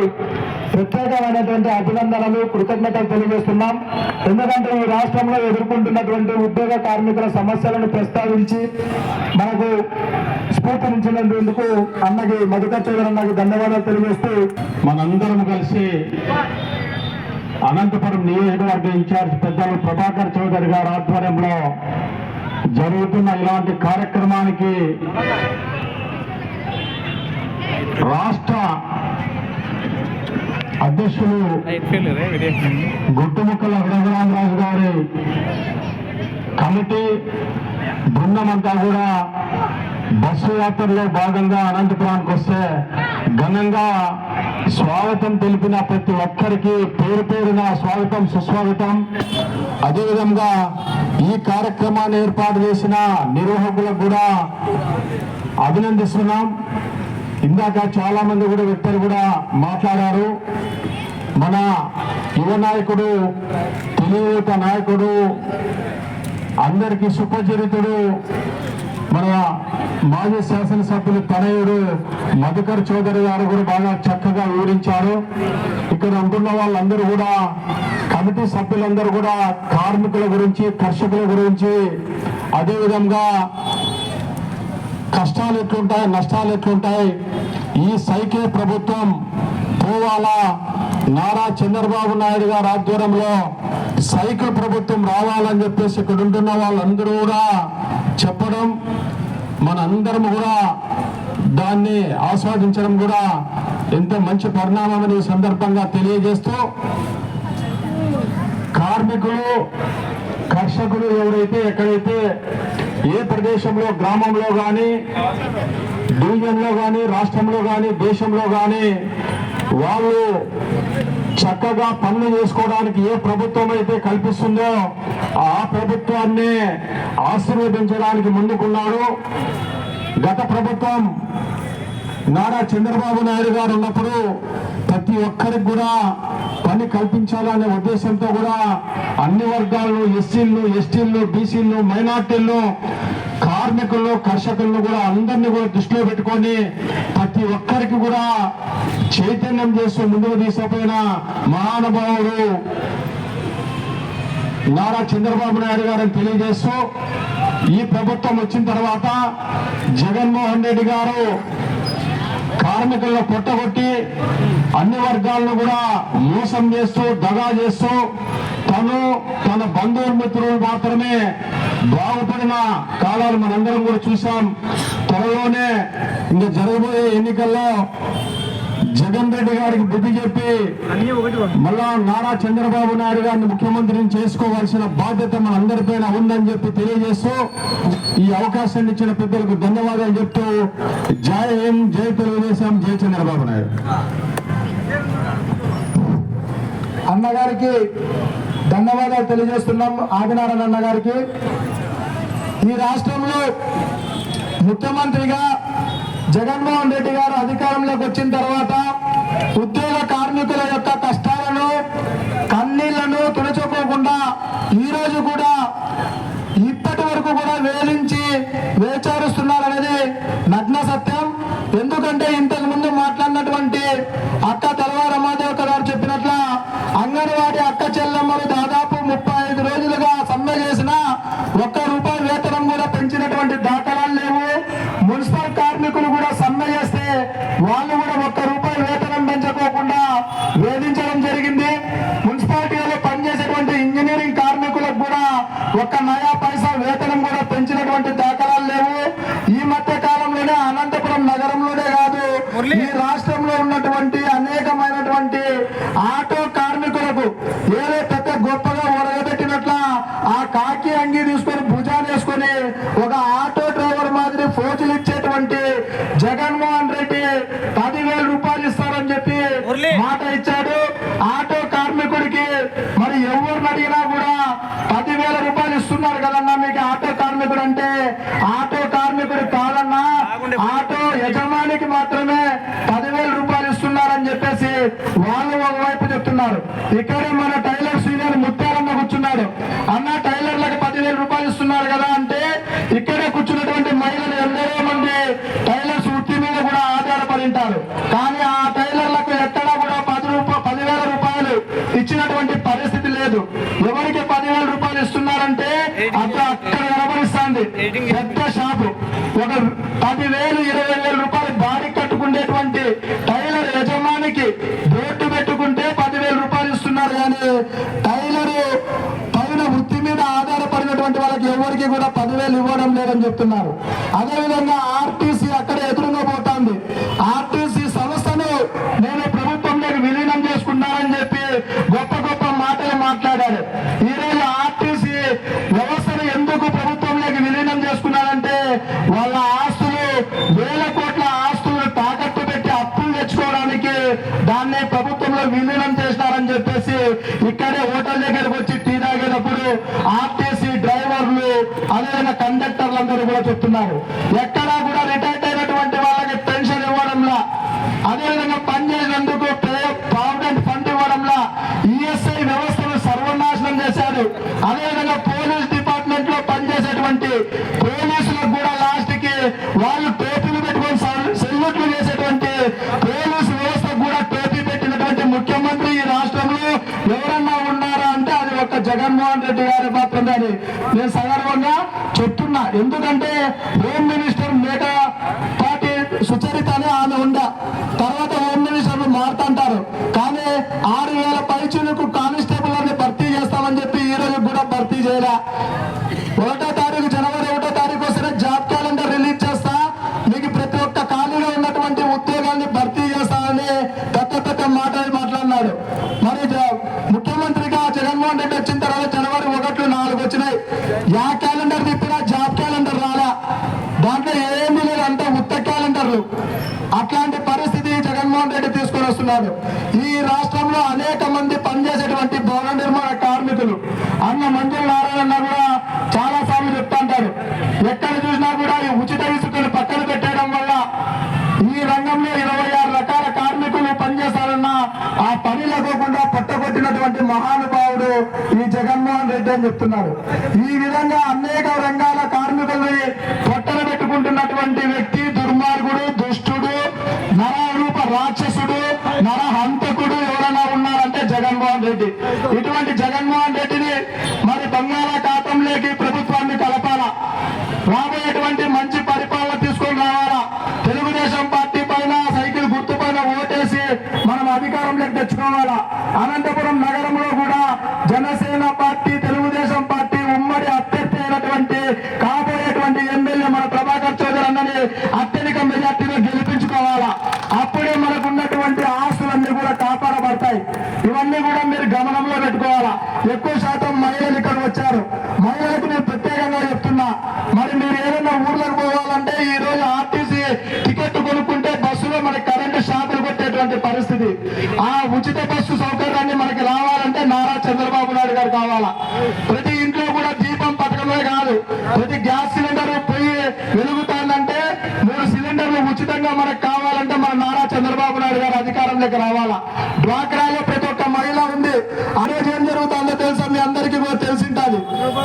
ప్రత్యేకమైనటువంటి అభినందనలు, కృతజ్ఞతలు తెలియజేస్తున్నాం. ఎందుకంటే ఈ రాష్ట్రంలో ఎదుర్కొంటున్నటువంటి ఉద్యోగ కార్మికుల సమస్యలను ప్రస్తావించి మనకు స్ఫూర్తినిచ్చినందుకు అన్నకి, మధుకర్ చౌదరి అన్నకి ధన్యవాదాలు తెలియజేస్తూ, మనందరం కలిసి అనంతపురం నియోజకవర్గ ఇన్ఛార్జ్ పెద్దలు ప్రభాకర్ చౌదరి గారి ఆధ్వర్యంలో జరుగుతున్న ఇలాంటి కార్యక్రమానికి రాష్ట్ర అధ్యక్షులు గుట్టుముక్కల రఘురామరాజు గారి కమిటీ బృందమంతా కూడా బస్సు యాత్రలో భాగంగా అనంతపురానికి వస్తే ఘనంగా స్వాగతం తెలిపిన ప్రతి ఒక్కరికి పేరు పేరున స్వాగతం, సుస్వాగతం. అదేవిధంగా ఈ కార్యక్రమాన్ని ఏర్పాటు చేసిన నిర్వాహకులకు కూడా అభినందిస్తున్నాం. ఇందాక చాలా మంది కూడా వ్యక్తులు కూడా మాట్లాడారు. మన యువ నాయకుడు, తెలియత నాయకుడు, అందరికీ సుపరిచితుడు, మన మాజీ శాసనసభ్యులు తనయుడు మధుకర్ చౌదరి గారు కూడా బాగా చక్కగా వివరించారు. ఇక్కడ ఉంటున్న వాళ్ళందరూ కూడా, కమిటీ సభ్యులందరూ కూడా కార్మికుల గురించి, కర్షకుల గురించి, అదేవిధంగా కష్టాలు ఎట్లుంటాయి, నష్టాలు ఎట్లుంటాయి, ఈ సైకిల్ ప్రభుత్వం పోవాలా, నారా చంద్రబాబు నాయుడు గారి ఆధ్వర్యంలో సైకిల్ ప్రభుత్వం రావాలని చెప్పేసి ఇక్కడ ఉంటున్న వాళ్ళందరూ కూడా చెప్పడం, మనందరం కూడా దాన్ని ఆస్వాదించడం కూడా ఎంతో మంచి పరిణామం ఈ సందర్భంగా తెలియజేస్తూ, కార్మికులు, కర్షకులు ఎవరైతే ఎక్కడైతే ఏ ప్రదేశంలో, గ్రామంలో కానీ డివిజన్లో కానీ రాష్ట్రంలో కానీ దేశంలో కానీ వాళ్ళు చక్కగా పనులు చేసుకోవడానికి ఏ ప్రభుత్వం అయితే కల్పిస్తుందో ఆ ప్రభుత్వాన్ని ఆశీర్వదించడానికి ముందుకున్నాడు. గత ప్రభుత్వం నారా చంద్రబాబు నాయుడు గారు ఉన్నప్పుడు ప్రతి ఒక్కరికి కూడా పని కల్పించాలనే ఉద్దేశంతో కూడా అన్ని వర్గాలను ఎస్సీలను, ఎస్టీలను, బీసీలను, మైనార్టీలను, కార్మికులను, కర్షకులను కూడా అందరినీ కూడా దృష్టిలో పెట్టుకొని ప్రతి ఒక్కరికి కూడా చైతన్యం చేస్తూ ముందుకు తీసుకుపోయిన మహానుభావుడు నారా చంద్రబాబు నాయుడు గారిని తెలియజేస్తూ ఈ ప్రభుత్వం వచ్చిన తర్వాత జగన్మోహన్ రెడ్డి గారు కార్మికులను పొట్టగొట్టి అన్ని వర్గాలను కూడా మోసం చేస్తూ దగా చేస్తూ తన బంధుమిత్రులు మాత్రమే బాగుపడిన కాలాలు మనందరం కూడా చూసాం. త్వరలోనే ఇంకా జరగబోయే ఎన్నికల్లో జగన్ రెడ్డి గారికి బుద్ధి చెప్పి మళ్ళా నారా చంద్రబాబు నాయుడు గారిని ముఖ్యమంత్రిని చేసుకోవాల్సిన బాధ్యత మన అందరిపైన ఉందని చెప్పి తెలియజేస్తూ ఈ అవకాశాన్ని ఇచ్చిన పెద్దలకు ధన్యవాదాలు చెప్తూ జై హింద్, జై తెలుగుదేశం, జై చంద్రబాబు నాయుడు. అన్నగారికి ధన్యవాదాలు తెలియజేస్తున్నాం. ఆదినారాయణ అన్నగారికి ఈ రాష్ట్రంలో ముఖ్యమంత్రిగా జగన్మోహన్ రెడ్డి గారు అధికారంలోకి వచ్చిన తర్వాత ఉద్యోగ కార్మికుల యొక్క కష్టాలను, కన్నీళ్లను తుడుచుకోకుండా ఈ రోజు కూడా ఇప్పటి వరకు కూడా వేధించి వేచారుస్తున్నారనేది నగ్న సత్యం. ఎందుకంటే ఇంతకు ముందు మాట్లాడినటువంటి అక్క తలవార రమాదేవి గారు చెప్పినట్ల అంగన్వాడీ అక్క చెల్లెమ్మలు దాదాపు 35 రోజులుగా సమ్మె చేసిన ₹1 వేతనం కూడా పెంచినటువంటి దాఖలాలు లేవు. మున్సిపల్ కార్మికులు కూడా సమ్మె చేస్తే వాళ్ళు కూడా ₹1 వేతనం పెంచుకోకుండా వేధించడం జరిగింది. మున్సిపాలిటీలో పనిచేసేటువంటి ఇంజనీరింగ్ కార్మికులకు కూడా ఒక్క నయా పైసా వేతనం కూడా పెంచినటువంటి దాఖలాలు లేవు. ఈ మధ్య కాలంలోనే అనంతపురం నగరంలోనే కాదు ఈ రాష్ట్రంలో ఉన్నటువంటి అనేకమైనటువంటి ఆటో కార్మికులకు ఏదో పెద్ద గొప్పగా ఒరగబెట్టినట్ల ఆ కాకి అంగి తీసుకొని భుజాన్ని వేసుకొని ఒక ఆటో డ్రైవర్ మాదిరి ఫోజులు ఇచ్చేటువంటి జగన్మోహన్ రెడ్డి 10,000 రూపాయలు ఇస్తారని చెప్పి మాట ఇచ్చాడు. ఆటో కార్మికుడికి మరి ఎవరిని అడిగినా కూడా 10,000 రూపాయలు ఇస్తున్నారు కదన్నా. మీకు ఆటో కార్మికుడు అంటే ఆటో కార్మికుడు కాదన్నా, ఆటో యజమానికి మాత్రమే 10,000 రూపాయలు ఇస్తున్నారని చెప్పేసి వాళ్ళు ఒకవైపు చెప్తున్నారు. ఇక్కడే మన టైలర్ సీనియర్ ముత్యాలన్న కూర్చున్నాడు. అన్న టైలర్లకు 10,000 రూపాయలు ఇస్తున్నారు కదా అంటే ఇక్కడే కూర్చున్నటువంటి మహిళలు ఎందరో మంది టైలర్స్ వృత్తి మీద కూడా ఆధారపడి ఉంటారు. కానీ ఆ టైలర్లకు ఎక్కడా కూడా 10,000 రూపాయలు ఇచ్చినటువంటి పరిస్థితి లేదు. ఎవరికి 10,000 రూపాయలు ఇస్తున్నారంటే అక్కడ కనబడిస్తుంది పెద్ద షాపు. ఒక 10,000, 20,000 రూపాయలు బాడీ కట్టుకునేటువంటి టైలర్ యజమానికి బోర్డు పెట్టుకుంటే 10,000 రూపాయలు ఇస్తున్నారు. కానీ టైలరు పైన వృత్తి మీద ఆధారపడినటువంటి వాళ్ళకి ఎవరికి కూడా 10,000 ఇవ్వడం లేదని చెప్తున్నారు. అదేవిధంగా ఆర్టీసీ అక్కడ ఎదురుగా పోతుంది. ఆర్టీసీ సంస్థను నేను ప్రభుత్వంలోకి విలీనం చేసుకున్నానని చెప్పి గొప్ప గొప్ప మాటలు మాట్లాడాడు. ఈ రోజు ఆర్టీసీ వ్యవస్థను ఎందుకు ప్రభుత్వంలోకి విలీనం చేసుకున్నారంటే వాళ్ళ ఆస్తులు వేల కోట్ల ఆస్తులు తాకట్టు పెట్టి అప్పులు తెచ్చుకోవడానికి దాన్ని ప్రభుత్వంలో విలీనం చేస్తారని చెప్పేసి ఇక్కడే హోటల్ దగ్గరకు వచ్చి టీ తాగేటప్పుడు ఆర్టీసీ డ్రైవర్లు అదేవిధంగా కండక్టర్లు అందరూ కూడా చెప్తున్నారు. ఎక్కడా కూడా రిటైర్డ్ అయినటువంటి వాళ్ళకి పెన్షన్ ఇవ్వడంలా, అదేవిధంగా పనిచేసినందుకు ప్రావిడెంట్ ఫండ్ ఇవ్వడంలా ఈఎస్ఐ వ్యవస్థను సర్వనాశనం చేశారు. అదేవిధంగా పోలీస్ డిపార్ట్మెంట్ లో పనిచేసేటువంటి పోలీసులకు కూడా లాస్ట్ కి వాళ్ళు టోపీలు పెట్టుకొని సెల్యూట్లు చేసేటువంటి పోలీసు వ్యవస్థకు కూడా టోపీ పెట్టినటువంటి ముఖ్యమంత్రి ఈ రాష్ట్రంలో ఎవరన్నా ఉన్నారా అంటే అది ఒక్క జగన్మోహన్ రెడ్డి గారి మాత్రమే అని నేను సగర్వంగా చెప్తున్నా. ఎందుకంటే హోమ్ మినిస్టర్ మేకపాటి సుచరిత అని ఆమె ఉందా, తర్వాత హోమ్ మినిస్టర్లు మారుతుంటారు. కానీ 6,000 పైచులకు కానిస్టేబుల్ అని భర్తీ చేస్తామని చెప్పి ఈ రోజు కూడా భర్తీ చేయలే. 1వ తారీఖు జనవరి 1వ తారీఖు వస్తేనే జాబ్ క్యాలెండర్ రిలీజ్ చేస్తా, మీకు ప్రతి ఒక్క ఖాళీగా ఉన్నటువంటి ఉద్యోగాన్ని భర్తీ చేస్తామని పెద్ద పెద్ద మాటలు మాట్లాడినాడు. మరి ముఖ్యమంత్రిగా జగన్మోహన్ రెడ్డి వచ్చిన తర్వాత జనవరి 1 4 వచ్చినాయి. యా క్యాలెండర్ తిప్పినా జాబ్ క్యాలెండర్ రాలా. దాంట్లో ఏమీ లేదు, అంతా ఉత్త క్యాలెండర్లు. చెప్తున్నాడు. ఈ రాష్ట్రంలో అనేక మంది పనిచేసేటువంటి భవన నిర్మాణ కార్మికులు అన్న మంజుల నారాయణ కూడా చాలా సార్లు చెప్తుంటాడు, ఎక్కడ చూసినా కూడా ఈ ఉచిత ఇసుకను పక్కన పెట్టడం వల్ల ఈ రంగంలో 26 రకాల కార్మికులు పనిచేస్తారన్న ఆ పని లేకోకుండా పట్టగొట్టినటువంటి మహానుభావుడు ఈ జగన్మోహన్ రెడ్డి అని చెప్తున్నారు. ఈ విధంగా అనేక రంగాల కార్మికుల్ని పొట్టన పెట్టుకుంటున్నటువంటి వ్యక్తి దుర్మార్గుడు, దుష్టుడు, నరరూప రాక్షసుడు, నరహంతకుడు ఎవరైనా ఉన్నారంటే జగన్మోహన్ రెడ్డి. ఇటువంటి జగన్మోహన్ రెడ్డిని మరి బంగాళాఖాతంలోకి ప్రభుత్వాన్ని కలపాలా, రాబోయేటువంటి మంచి పరిపాలన తీసుకొని రావాలా, తెలుగుదేశం పార్టీ పైన సైకిల్ గుర్తు పైన ఓటేసి మనం అధికారంలోకి తెచ్చుకోవాలా. అనంతపురం నగరంలో కూడా జనసేన పార్టీ, తెలుగుదేశం పార్టీ ఉమ్మడి అభ్యర్థి అయినటువంటి కాబోయేటువంటి ఎమ్మెల్యే మన ప్రభాకర్ చౌదరి అన్నని అత్యధిక మెజార్టీలో గెలిపించుకోవాలా. అప్పుడే మనకు ఉన్నటువంటి ఆస్తులన్నీ కూడా కాపాడబడతాయి. ఇవన్నీ కూడా మీరు గమనంలో పెట్టుకోవాలా. ఎక్కువ శాతం మహిళలు ఇక్కడ వచ్చారు. మహిళలకు నేను ప్రత్యేకంగా చెప్తున్నా, మరి మీరు ఏదైనా ఊర్లకు పోవాలంటే ఈ రోజు ఆర్టీసీ టికెట్ కొనుక్కుంటే బస్సులో మనకి కరెంటు షాకులు కొట్టేటువంటి పరిస్థితి. ఆ ఉచిత బస్సు సౌకర్యాన్ని మనకి రావాలంటే నారా చంద్రబాబు నాయుడు గారు కావాలా. ప్రతి ఇంట్లో కూడా దీపం పథకమే కాదు, ప్రతి గ్యాస్ సిలిండర్ పోయి వెలుగుతుందంటే 3 సిలిండర్లు ఉచితంగా మనకు కావాలంటే మన నారా చంద్రబాబు నాయుడు గారు అధికారంలోకి రావాలా. డ్వాక్రాలో ప్రతి ఒక్క మహిళ ఉంది. ఆ రోజు ఏం జరుగుతుందో తెలుసా, మీ అందరికీ కూడా తెలిసింటాది.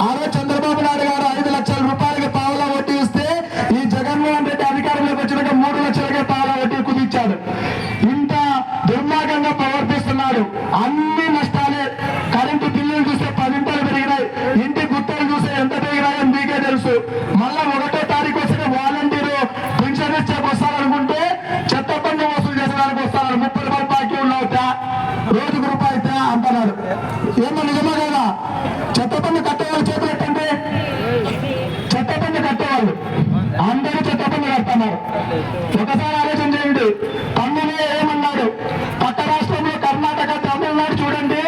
ఆ రోజు చంద్రబాబు నాయుడు గారు 5 లక్షల రూపాయలకి పావలా వడ్డీ ఇస్తే ఈ జగన్మోహన్ రెడ్డి అధికారంలోకి వచ్చినాక 3 లక్షలకే పావలా వడ్డీ కుదించాడు. ఇంత దుర్మార్గంగా ప్రవర్తిస్తున్నాడు. అన్ని నష్టాలే. కరెంటు బిల్లులు చూస్తే 10 పెరిగినాయి, ఇంటి గుత్తలు చూస్తే ఎంత పెరిగినాయో మీకే తెలుసు. మళ్ళా 1వ తారీఖు వస్తే వాలంటీరు పెన్షన్ ఇచ్చేకి వస్తారనుకుంటే చెత్త పన్ను వసూలు చేసేదానికి వస్తారు. 30 రూపాయలు బాకీ ఉన్నావు రోజుకు రూపాయి అంటున్నాడు. ఏమో నిజమా కదా? చెత్త పన్ను కట్టేవాళ్ళు చేతులు ఎట్టండి, చెత్త పన్ను కట్టేవాళ్ళు అందరూ చెత్త పన్ను కడుతున్నారు. ఒకసారి ఆలోచన చేయండి. పన్నులే ఏమన్నాడు, పక్క రాష్ట్రంలో కర్ణాటక, తమిళనాడు చూడండి,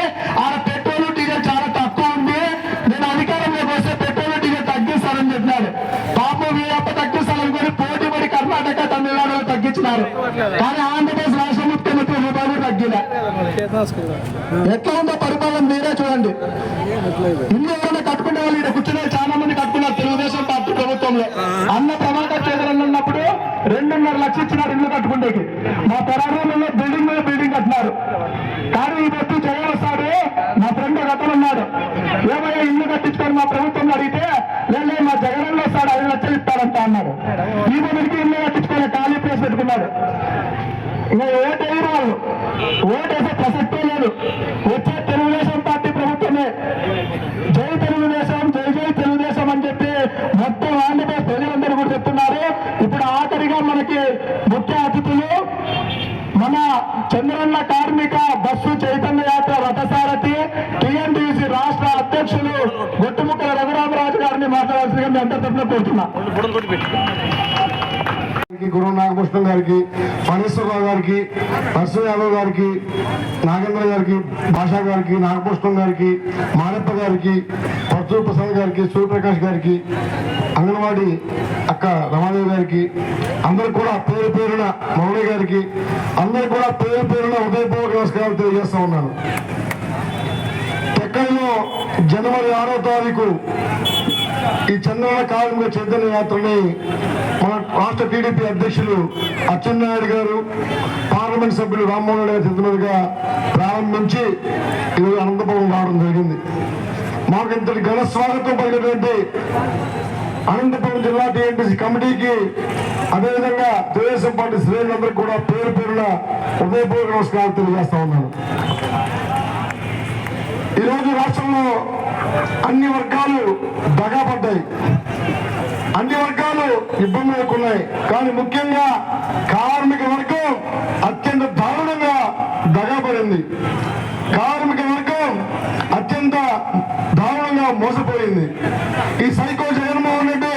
ఆడ పెట్రోల్ డీజిల్ చాలా తక్కువ ఉంది, నేను అధికారంలోకి వస్తే పెట్రోల్ డీజిల్ తగ్గిస్తానని చెప్పినాడు. పాపం వీరప్ప తగ్గిస్తాననుకొని పోటీ పడి కర్ణాటక, తమిళనాడులో తగ్గించినారు. కానీ ఆంధ్రప్రదేశ్ రాష్ట్ర ముఖ్యమంత్రి రూపాయలు తగ్గిన. ఎట్లా ఉందో పరిపాలన మీరే చూడండి. ఇల్లు ఎవరైనా కట్టుకునే వాళ్ళు ఇక్కడ కూర్చునే చాలా మంది కట్టుకున్నారు తెలుగుదేశం పార్టీ ప్రభుత్వంలో. అన్న ప్రభాకర్ చౌదరి ఉన్నప్పుడు 2.5 లక్షలు ఇచ్చినారు ఇల్లు కట్టుకుంటేకి. మా తెలంగాణలో బిల్డింగ్ కట్టినారు. కానీ ఈ వ్యక్తి జగన్ వస్తాడు, మా ఫ్రెండ్ గతంలో ఉన్నాడు, ఏమయ్యా ఇల్లు కట్టించుకొని మా ప్రభుత్వంలో అడిగితే లేదు మా జగన్ వస్తాడు 5 లక్షలు ఇస్తాడంట అన్నాడు. ఈ మందికి ఇల్లు కట్టించుకొని ఖాళీ ప్లేస్ పెట్టుకున్నాడు. ఇంకా ఓటేయరు వాళ్ళు, ఓటేసే ప్రసక్తే లేదు. వచ్చే తెలుగుదేశం పార్టీ ప్రభుత్వమే. జై తెలుగుదేశం, జై జై తెలుగుదేశం అని చెప్పి మొత్తం ఆంధ్రప్రదేశ్ ప్రజలందరూ కూడా చెప్తున్నారు. ఇప్పుడు ఆఖరిగా మనకి ముఖ్య అతిథులు మన చంద్రన్న కార్మిక బస్సు చైతన్య యాత్ర రథసారథి టీఎన్టీసీ రాష్ట్ర అధ్యక్షులు గొట్టుముక్కల రఘురామరాజు గారిని మాట్లాడాల్సిందిగా మీ అందరి తరఫున కోరుతున్నా. గురు నాగభూషణం గారికి, ఫణేశ్వరరావు గారికి, నరసింహ యాదవ్ గారికి, నాగేంద్ర గారికి, భాషా గారికి, నాగభూషణం గారికి, మారప్ప గారికి, పర్చూరు ప్రసాద్ గారికి, సూర్యప్రకాష్ గారికి, అంగన్వాడీ అక్క రమాదేవి గారికి, అందరూ కూడా పేరు పేరున మౌళి గారికి, అందరూ కూడా పేరు పేరున ఉదయపూర్వక నమస్కారాలు తెలియజేస్తా ఉన్నాను. తెక్కల్లో జనవరి 6వ తారీఖు ఈ చంద్రన్న కార్మిక చైతన్య యాత్రని మన రాష్ట్ర టీడీపీ అధ్యక్షులు అచ్చెన్నాయుడు గారు, పార్లమెంట్ సభ్యులు రామ్మోహన్ రెడ్డి గారి చేతుల మీదుగా ప్రారంభించి ఈరోజు అనంతపురం రావడం జరిగింది. మాకు ఇంతటి ఘన స్వాగతం పలికినటువంటి అనంతపురం జిల్లా టీఎన్టీసీ కమిటీకి, అదేవిధంగా తెలుగుదేశం పార్టీ శ్రేణులందరికీ కూడా పేరు పేరున హృదయపూర్వక నమస్కారాలు తెలియజేస్తా ఉన్నాను. ఈరోజు రాష్ట్రంలో అన్ని వర్గాలు దగాపడ్డాయి, అన్ని వర్గాలు ఇబ్బందులు ఎదుర్కొన్నాయి. కానీ ముఖ్యంగా కార్మిక వర్గం అత్యంత దారుణంగా దగాపడింది. కార్మిక వర్గం అత్యంత దారుణంగా మోసపోయింది. ఈ సైకో జగన్మోహన్ రెడ్డి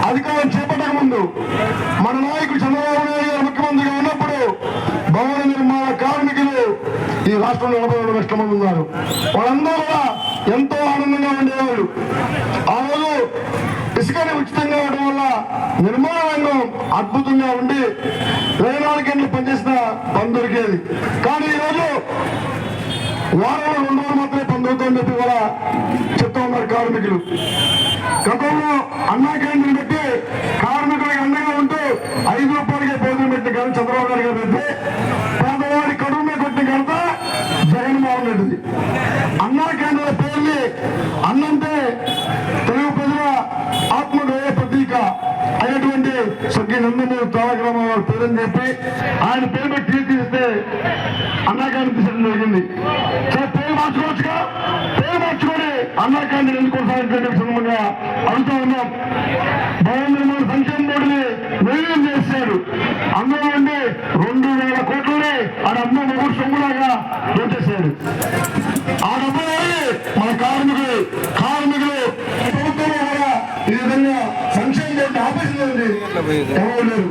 అధికారం చేపట్టక ముందు మన నాయకుడు చంద్రబాబు నాయుడు గారు ముఖ్యమంత్రిగా ఉన్నప్పుడు భవన నిర్మాణ కార్మికులు ఈ రాష్ట్రంలో 42 లక్షల మంది ఉన్నారు. వాళ్ళందరూ కూడా ఎంతో ఆనందంగా ఉండేవాళ్ళు. ఆ రోజు ఇసుకని ఉచితంగా ఇవ్వడం వల్ల నిర్మాణ రంగం అద్భుతంగా ఉండి 24 గంటలు పనిచేసిన పని దొరికేది. కానీ ఈరోజు వారంలో 2 రోజులు మాత్రమే పని దొరుకుతుందని చెప్పి కూడా చెప్తా ఉన్నారు కార్మికులు. గతంలో అన్నా క్యాంటీన్ పెట్టి కార్మికులకు అండగా ఉంటూ 5 రూపాయలకే భోజనం పెట్టిన కానీ చంద్రబాబు నాయుడు గారు పెడితే పేదవాడి కడుపు మీద కొట్టిన ఘనత జగన్మోహన్ రెడ్డిది. అన్నా క్యాంటీన్ల పేర్లు అన్నంటే తెలుగు ప్రజల ఆత్మగౌరవ ప్రతీక అయినటువంటి స్వర్గీయ నందమూరి తారక రామారావు పేరని చెప్పి ఆయన పేరు మీద తీర్చిస్తే అన్నా క్యాంటీన్ తీసడం జరిగింది. సరే పేరు మార్చుకోవచ్చుగా, పేరు మార్చుకొని అన్నా క్యాంటీన్ ఎందుకు కొనసాగించే సందర్భంగా అడుగుతా ఉన్నాం. భవన నిర్మాణ సంక్షేమ బోర్డుని నిర్ణయం చేశారు. అందులో నుండి 2,000 కోట్లని ఆ అమ్మ మొగుడు సొమ్ములాగా దోచేశారు. ఆ డబ్బు మన కార్మికులు ప్రభుత్వంలో కూడా ఈ విధంగా సంక్షేమ బోర్డు ఆపేసిందండి. ఎవరు లేరు.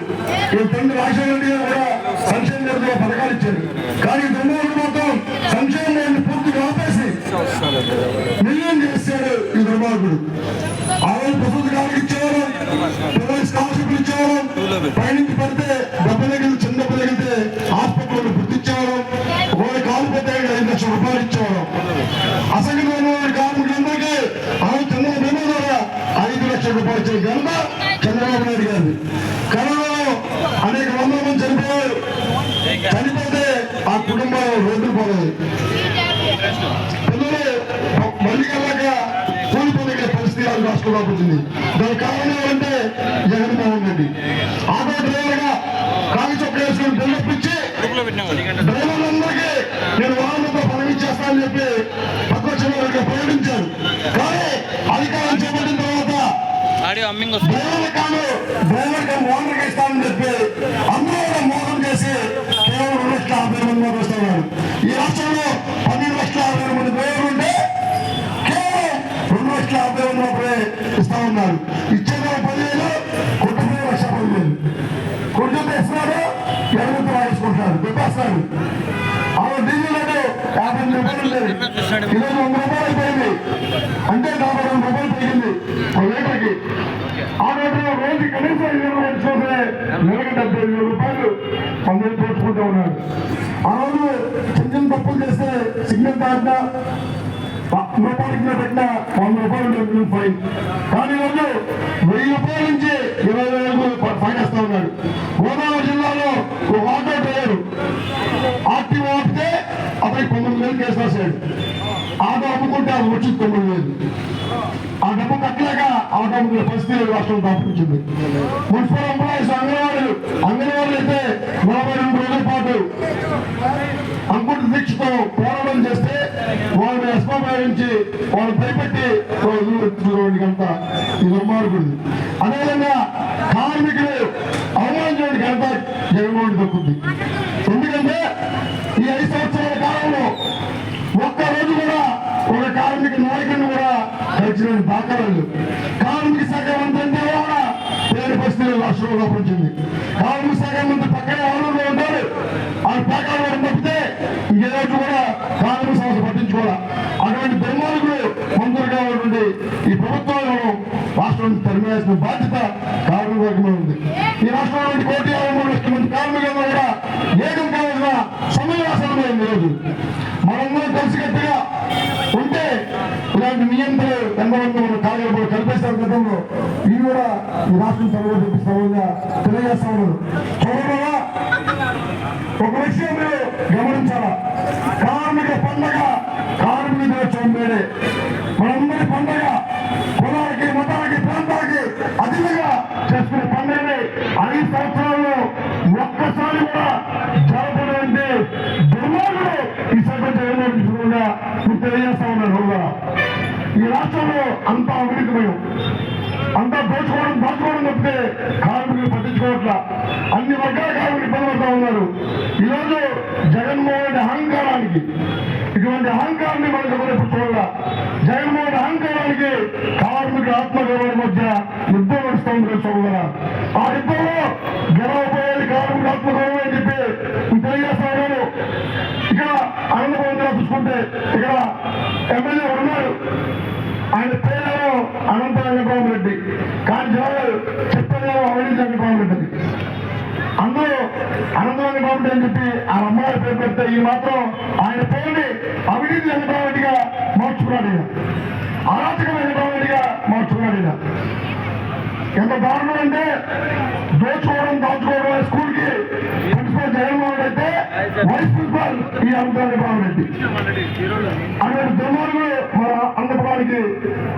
ఈ తండ్రి రాజశేఖర రెడ్డి గారు కూడా సంక్షేమ బోర్డులో పథకాలు ఇచ్చారు. కానీ దుర్మార్గులు మాత్రం సంక్షేమ బోర్డుని పూర్తిగా ఆపేసి నిర్ణయం చేశాడు ఈ దుర్మార్గుడు. ఆ రోజు ప్రసూతి కాలకు ఇచ్చేవారు, పిల్లలు స్కాలర్షిప్లు ఇచ్చేవారు, పైనుంచి పడితే దెబ్బ తగిలి చిన్న దెబ్బ తగిలితే హాస్పిటల్లో గుర్తించేవారు, ఒకవేళ కాలు పెద్ద 5 లక్షల రూపాయలు ఇచ్చేవారు. అసంఘటిత కార్మికులందరికీ ఆ చంద్రబాబు బీమా ద్వారా 5 లక్షల రూపాయలు ఇచ్చే ఘనత చంద్రబాబు నాయుడు గారిది. కరోనాలో అనేక వందల మంది చనిపోయారు. చనిపోతే ఆ కుటుంబాలు రోడ్డు పోలేదు. పిల్లలు మళ్ళీ వెళ్ళాక కూలిపోయే పరిస్థితి రాష్ట్రంలో వచ్చింది. దానికి కారణం ఏంటంటే జగన్మోహన్ రెడ్డి ఆటో డ్రైవర్గా కాగి చొక్క వేసుకుని బిల్డప్ ఇచ్చి డ్రైవర్లందరికీ నేను వాహనంతో పని ఇచ్చేస్తానని చెప్పి పక్క వారికి ప్రకటించారు. కానీ అధికారం చేపట్టిన తర్వాత డ్రైవర్గా ఓనర్గా ఇస్తానని చెప్పి అందరూ మోసం చేసి కేవలం 2,50,000 మంది మాత్రం ఇస్తున్నారు. ఈ రాష్ట్రంలో 12,50,000 మంది డ్రైవర్లు ఉంటే కేవలం 2,50,000 మంది మాత్రమే ఇస్తా ఉన్నారు. ఇచ్చేది 10,000, కుటుంబం 1,10,000. కొంచెం ఇస్తున్నాడు, 20 రాయించుకుంటున్నారు, చెప్పేస్తారు. అలా డీజిల్ రేటు 50 రూపాయలు ఉండేది, ఈరోజు 100 రూపాయలు అయిపోయింది. అంటే 42 రూపాయలు పెరిగింది ఒక లీటర్కి. ఆ లీటర్ రోజు కనీసం 20 రూపాయలు చూస్తే నెలకు 75,000 రూపాయలు అందరూ దోచుకుంటూ ఉన్నారు. ఆ రోజు చిన్న చిన్న తప్పులు చేస్తే సిగ్నల్ దాటినా రూపాయలకి పెట్టిన 100 రూపాయలు ఫైన్. కానీ ఈరోజు 1000 రూపాయల నుంచి 20,000 ఫైన్ వేస్తా ఉన్నాడు. గోదావరి జిల్లాలో ఒక ఆటో డ్రైవర్ ఆర్టీఓ ఆపితే అతనికి 9,000 కేసు రాశాడు. ఆటో అమ్ముకుంటే అది వచ్చి 9,000. ఆ డబ్బు కట్టలేక ఆటో అమ్ముకునే పరిస్థితి రాష్ట్రం దాపురించింది. మున్సిపల్ ఎంప్లాయీస్ అంగన్వాడీలు అయితే 42 రోజుల పాటు అంకుట దీక్షతో పోరాటం చేస్తే వాళ్ళని ఎస్మాయించి వాళ్ళు భయపెట్టి ఘనత ఈ దుర్మార్గుడు. అదేవిధంగా కార్మికులు అవమానించడానికి ఘనత జగన్మోహన్ దక్కుద్ది. ఎందుకంటే ఈ 5 సంవత్సరాల కాలంలో ఒక్కరోజు కూడా ఒక కార్మిక నాయకుడిని కూడా కలిసిన దాఖలాలు. కార్మిక శాఖ మంత్రి అంటే కూడా పేరు పరిస్థితులు రాష్ట్రంలో వచ్చింది. కార్మిక శాఖ మంత్రి పక్కనే ఆలూరులో ఉంటారు. ఆ పేకాలు తప్పితే ఇంకేరోజు కూడా కార్మిక సంస్థ పట్టించుకోవాలి. అటువంటి దుర్మార్గులు మంత్రులుగా ఉన్నటువంటి ఈ ప్రభుత్వాలను రాష్ట్రం తరిమేసిన బాధ్యత కార్మిక వర్గంలో ఉంది. ఈ రాష్ట్రంలో 1,53 లక్షల మంది కార్మికులను కూడా ఏకం కావాల్సిన సమయం ఆసన్నమైంది. ఈరోజు మనందరం కలిసికట్టుగా ఉంటే ఇలాంటి నియంత్రణ ఎంతమంది మనం కాగలబో కల్పిస్తారు. గతంలో ఇవి కూడా ఈ రాష్ట్రం తరగతి చూపిస్తామని తెలియజేస్తా ఉన్నారు. చూడగా ఒక విషయం మీరు గమనించాలా, కార్మిక పండగ కార్మిక దినోత్సవం వేరే, మనందరి పండగ కులాలకి మతాలకి ప్రాంతాలకి అధికంగా చేసుకునే పండుగని 5 సంవత్సరాల్లో ఒక్కసారి కూడా జరపడంటే దుర్మార్గులు ఈ సభ్యులుగా మీరు తెలియజేస్తా ఉన్నారు. ఈ రాష్ట్రంలో అంతా అవినీతిమయం, అంతా దోచుకోవడం తప్పితే కార్మికులు పట్టించుకోవట్లా. అన్ని వర్గాల కార్మికులు ఇబ్బంది పడుతూ ఉన్నారు. ఈరోజు జగన్మోహన్ రెడ్డి అహంకారానికి, ఇటువంటి అహంకారాన్ని మనకు ఎప్పుడు చూడాల. జగన్మోహన్ రెడ్డి అహంకారానికి కార్మికుల ఆత్మగౌరవం మధ్య యుద్ధం నడుస్తుంది చూడాల. ఆ యుద్ధంలో గెలవబోయేది కార్మికుల ఆత్మగౌరవం అని చెప్పి తెలియజేస్తా ఉన్నారు. ఇక్కడ ఆనందభవన్ చూసుకుంటే ఇక్కడ ఎమ్మెల్యే ఉన్నారు, ఆయన పేరు అనంత రంగరామ రెడ్డి. కానీ జనాలు చెప్పేదేమో అవినీతి రంగబాబు ఉంటుంది. అందరూ అనంతరం రంగబాబు అని చెప్పి ఆ అమ్మాయి పేరు పెడితే ఈ మాత్రం ఆయన పేరుని అవినీతి రంగబాబుగా మార్చుకున్నాడు, అరాచకమైన రంగబాబుగా మార్చుకున్నాడు. ఎంత దారుణం అంటే దోచుకోవడం దాచుకోవడం. స్కూల్కి ప్రిన్సిపల్ జగన్మోహన్ అయితే వైస్ ప్రిన్సిపల్ ఈ అనంతరం రెడ్డి అటువంటి దుర్మార్గులు మన అన్నపురానికి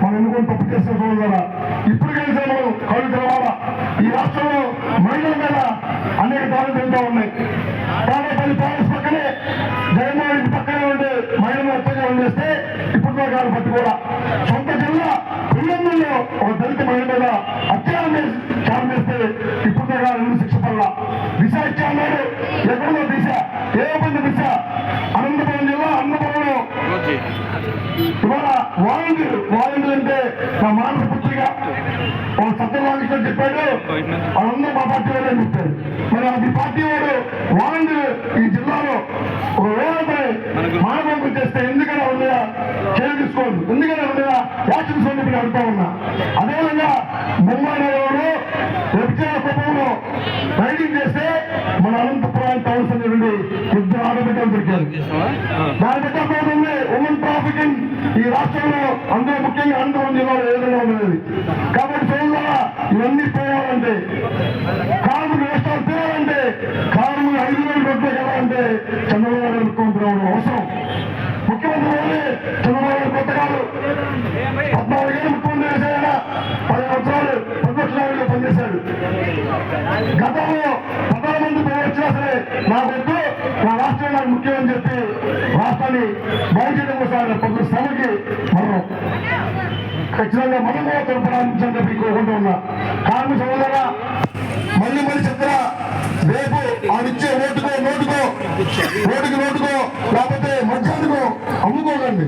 మనం ఎందుకు తప్పు చేస్తున్న ద్వారా ఇప్పుడు కలిసి మనం కళ్ళు తెరవాలా. ఈ రాష్ట్రంలో మహిళల మీద అనేక దాడులు జరుగుతూ ఉన్నాయి. తాడేపల్లి ప్యాలెస్ పక్కనే జగన్మోహన్ రెడ్డి పక్కనే ఉండే మహిళలు అత్యాచారం చేస్తే ఇప్పుడు దాకా పట్టి కూడా సొంత జిల్లా పిల్లల్లో ఒక దళిత మహిళ మీద అత్యాచారం చేస్తే ఇప్పుడు దాకా శిక్ష పడలా. దిశ ఇచ్చాడు, ఎక్కడో దిశ, ఏ పని దిశ అనంతపురం జిల్లా అన్నపురంలో ఇవాళ వాలంటీర్ అంటే నా మానవ పుత్రిక ఒక సత్యవాణితో చెప్పాడు, వాళ్ళందరూ మా పార్టీ వాడే చెప్పారు. మరి అది పార్టీ వాడు వాలంటీర్ ఈ జిల్లాలో ఒక వేలపై మానవం చేస్తే ఎందుకైనా ఉండగా చర్య తీసుకోండి, ఎందుకైనా ఉండగా యాక్షన్ తీసుకోండి ఇప్పుడు అడుగుతా ఉన్నా. అదేవిధంగా ముంబై నగరంలో వ్యభిచార కుటుంబంలో రైడింగ్ చేస్తే మన అనంతపురం టౌన్స్ నుండి ఇద్దరు ఆడబిడ్డలు దొరికారు. దాని పెట్టబోతుంది ఉమెన్ ట్రాఫికింగ్ ఈ రాష్ట్రంలో అందరూ ముఖ్యంగా అనంతపురం జిల్లాలో ఏ విధంగా ఉన్నది. కాబట్టి సోదరులారా ఇవన్నీ పోవాలంటే, కార్మిక నష్టాలు తీరాలంటే, కార్మిక 5,000 కోట్లు వెళ్ళాలంటే చంద్రబాబు నాయుడు ముఖ్యమంత్రి అవ్వడం అవసరం. ముఖ్యమంత్రి అవ్వాలి చంద్రబాబు నాయుడు కొత్త కాదు, 14 ఏళ్ళు ముఖ్యమంత్రి చేశాడు, 10 సంవత్సరాలు ప్రతిపక్ష నాయకుడిగా పనిచేశాడు. గతంలో ప్రధానమంత్రి పేరు వచ్చినా సరే నాకొద్దు, నా రాష్ట్రం నాకు ముఖ్యం అని చెప్పి రాష్ట్రాన్ని బాగు చేయడం కోసం ప్రతి శ్రమకి మనం ఖచ్చితంగా మనం కూడా తరపున చెప్పి కోరుకుంటూ ఉన్నా. కార్మిక సోదరులారా మళ్ళీ చెప్తున్నా, రేపు ఆడిచ్చే ఓటుకో లేకపోతే మధ్యాహ్నకో అమ్ముకోకండి.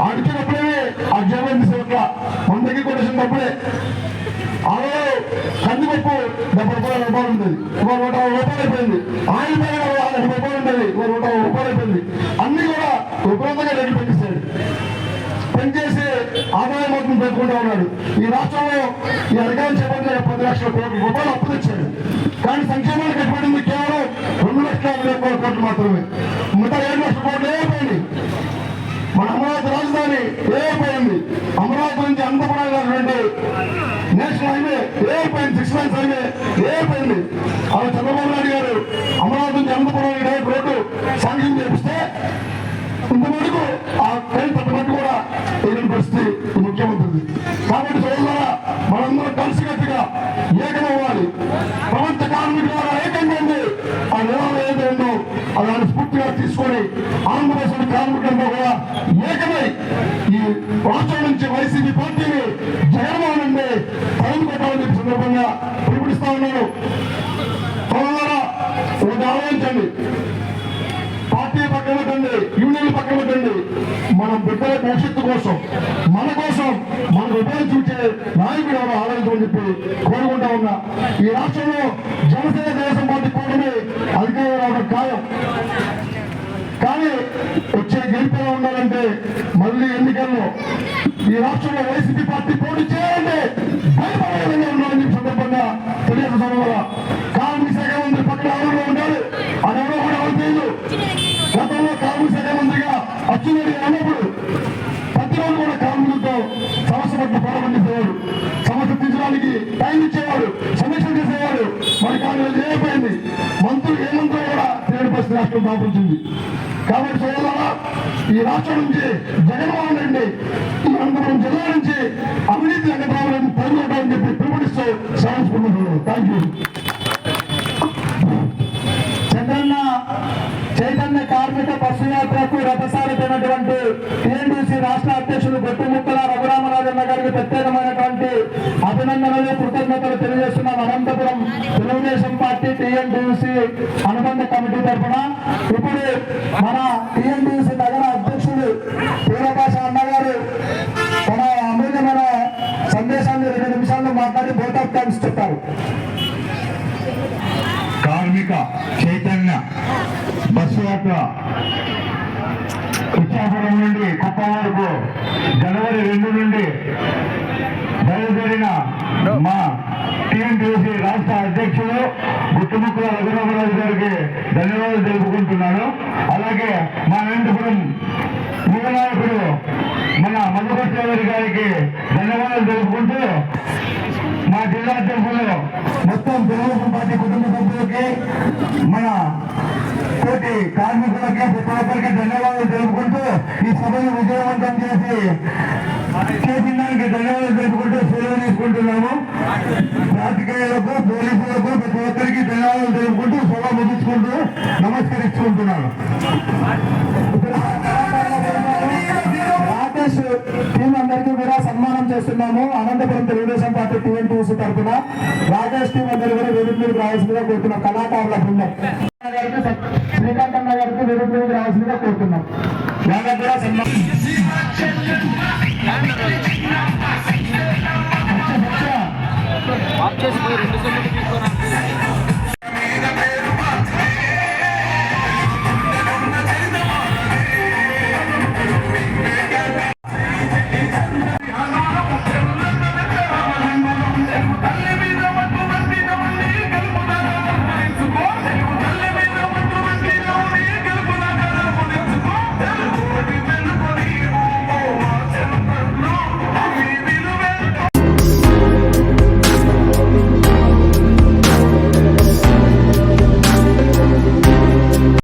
ఆడిచ్చినప్పుడే ఆ జగన్ సేవట్ల మన దగ్గర కొట్టేసినప్పుడే అలా కందిపప్పు 70 రూపాయలు ఉంటుంది, 160 రూపాయలు అయిపోయింది. ఆయిల్ పైన 50 రూపాయలు ఉంటుంది, 160 రూపాయలు అయిపోయింది. అన్ని కూడా విపరీతంగా రేట్లు పెంచేసి ఆదాయం మొత్తం పెట్టుకుంటా ఉన్నాడు. ఈ రాష్ట్రంలో ఈ అధికారం చేపట్టిన 10 లక్షల కోట్ల రూపాయలు అప్పు తెచ్చాడు. కానీ సంక్షేమానికి కట్టుబడింది కేవలం 2,50,000 కోట్లు మాత్రమే. మిగతా 7 లక్షల కోట్లు ఏమైపోయింది? మన అమరావతి రాజధాని ఏమైపోయింది? అమరావతి నుంచి అనంతపురం నేషనల్ హైవే ఏమైపోయింది? 6 లైన్స్ హైవే ఏమైపోయింది? అలా చంద్రబాబు నాయుడు గారు అమరావతి నుంచి అనంతపురం రోడ్డు శాంక్షన్ చేపిస్తే ఇంతవరకు ఆ ట్రైన్ పట్టమట్టు కూడా తెలియని పరిస్థితి ముఖ్యమంత్రిది. కాబట్టి సోదరులారా మనందరూ కలిసికట్టుగా ఏకమవ్వాలి. ప్రపంచ కార్మికుల ద్వారా ఏకంగా ఉంది. ఆ నినాదం ఏదో ఉందో అలాంటి స్ఫూర్తిగా తీసుకొని ఆంధ్రప్రదేశ్ కార్మికులతో కూడా ఏకమై ఈ రాష్ట్రం నుంచి వైసీపీ పార్టీని జగన్మోహన్ రెడ్డి పైన పెట్టాలని చెప్పి సందర్భంగా పిలుపునిస్తా ఉన్నాను. సోదరులారా ఒకటి ఆలోచించండి, పార్టీ పక్కన పెట్టండి, యూనియన్లు పక్కన పెట్టండి. మన బిడ్డల భవిష్యత్తు కోసం, మన కోసం మనకు ఉపాధి చూసే నాయకుడు ఎవరు ఆలోచించమని చెప్పి కోరుకుంటా ఉన్నా. ఈ రాష్ట్రంలో జనసేన తెలుగుదేశం పార్టీ కూటమి అధికారం రావడం ఖాయం. కానీ వచ్చే గెలుపులో ఉండాలంటే మళ్ళీ ఎన్నికల్లో ఈ రాష్ట్రంలో వైసీపీ పార్టీ పోటీ చేయాలంటే భయపడే విధంగా ఉండాలని చెప్పి సందర్భంగా తెలియజేయడం వల్ల కార్మిక శాఖ మంత్రి పక్కన ఎవరిలో ఉండాలి, అదెవరో కూడా ఎవరు తెలియదు. గతంలో కార్మిక శాఖ మంత్రిగా అచ్చెన్నాయుడు అన్నప్పుడు ప్రతిరోజు కూడా కార్మికులతో సమస్య పట్ల పోరాటం చేసేవాడు, సమస్య తీర్చడానికి టైం ఇచ్చేవాడు, సమీక్ష చేసేవాడు. మరి కానీ ఏమైపోయింది? మంత్రులు ఏ మంత్రులు కూడా తెలియని పరిస్థితి రాష్ట్రం దాపురించింది. కాబట్టి సోదరులారా ఈ రాష్ట్రం నుంచి జగన్మోహన్ రెడ్డి ఈ అనంతపురం జిల్లా నుంచి అవినీతి రంగబాబులను పరుగుంటామని చెప్పి పిలుపునిస్తూ సాధించుకుంటున్నాను. Thank you. చంద్రన్న చైతన్య కార్మిక బస్సు యాత్రకు రథసారిపోయినటువంటి టీఎన్డీసీ రాష్ట్ర అధ్యక్షులు గొట్టుముక్కల రఘురామరాజన్న గారికి ప్రత్యేకమైనటువంటి అభినందనలు, కృతజ్ఞతలు తెలియజేస్తున్నాం. అనంతపురం తెలుగుదేశం పార్టీ టీఎన్డీసీ అనుబంధ కమిటీ తరఫున ఇప్పుడు మన టీఎన్డీసీ నగర అధ్యక్షుడు తీవ్రభాష అన్నగారు తన అమూల్యమైన సందేశాన్ని 2 నిమిషాల్లో మాట్లాడి బోట్ ఆఫ్ థాంక్స్ చెప్పారు. కార్మిక చైతన్య బస్సు యాత్ర ఇచ్చాపురం నుండి కుప్పం వరకు జనవరి 2 నుండి బయలుదేరిన టీఎన్టీయూసీ రాష్ట్ర అధ్యక్షులు గుట్టుముక్కల రఘురామరాజు గారికి ధన్యవాదాలు తెలుపుకుంటున్నాను. అలాగే మా అనంతపురం యువ నాయకుడు మన మధుకృష్ణ గారికి ధన్యవాదాలు తెలుపుకుంటూ మా జిల్లా అధ్యక్షులు మొత్తం తెలుగుదేశం పార్టీ కుటుంబ సభ్యులకి మన తోటి కార్మికులకి ప్రతి ఒక్కరికి ధన్యవాదాలు తెలుపుకుంటూ ఈ సభను విజయవంతం చేసిన దానికి ధన్యవాదాలు తెలుపుకుంటూ సెలవు తీసుకుంటున్నాము. రాజకీయాలకు పోలీసులకు ప్రతి ఒక్కరికి ధన్యవాదాలు తెలుపుకుంటూ సభ ముగించుకుంటూ నమస్కరించుకుంటున్నాను. రాకేష్ టీం అందరికీ కూడా సన్మానం చేస్తున్నాము. అనంతపురం తెలుగుదేశం పార్టీ టీఎన్టీయూసీ తరఫున రాకేష్ టీం అందరూ కూడా వేదిక మీదకి రావాల్సిందిగా కోరుతున్నాం. కళాకారుల బృందం శ్రీకాంత్ అన్న గారికి వేదిక మీదకి రావాల్సిందిగా కోరుతున్నాం. వాళ్ళకు కూడా సన్మానం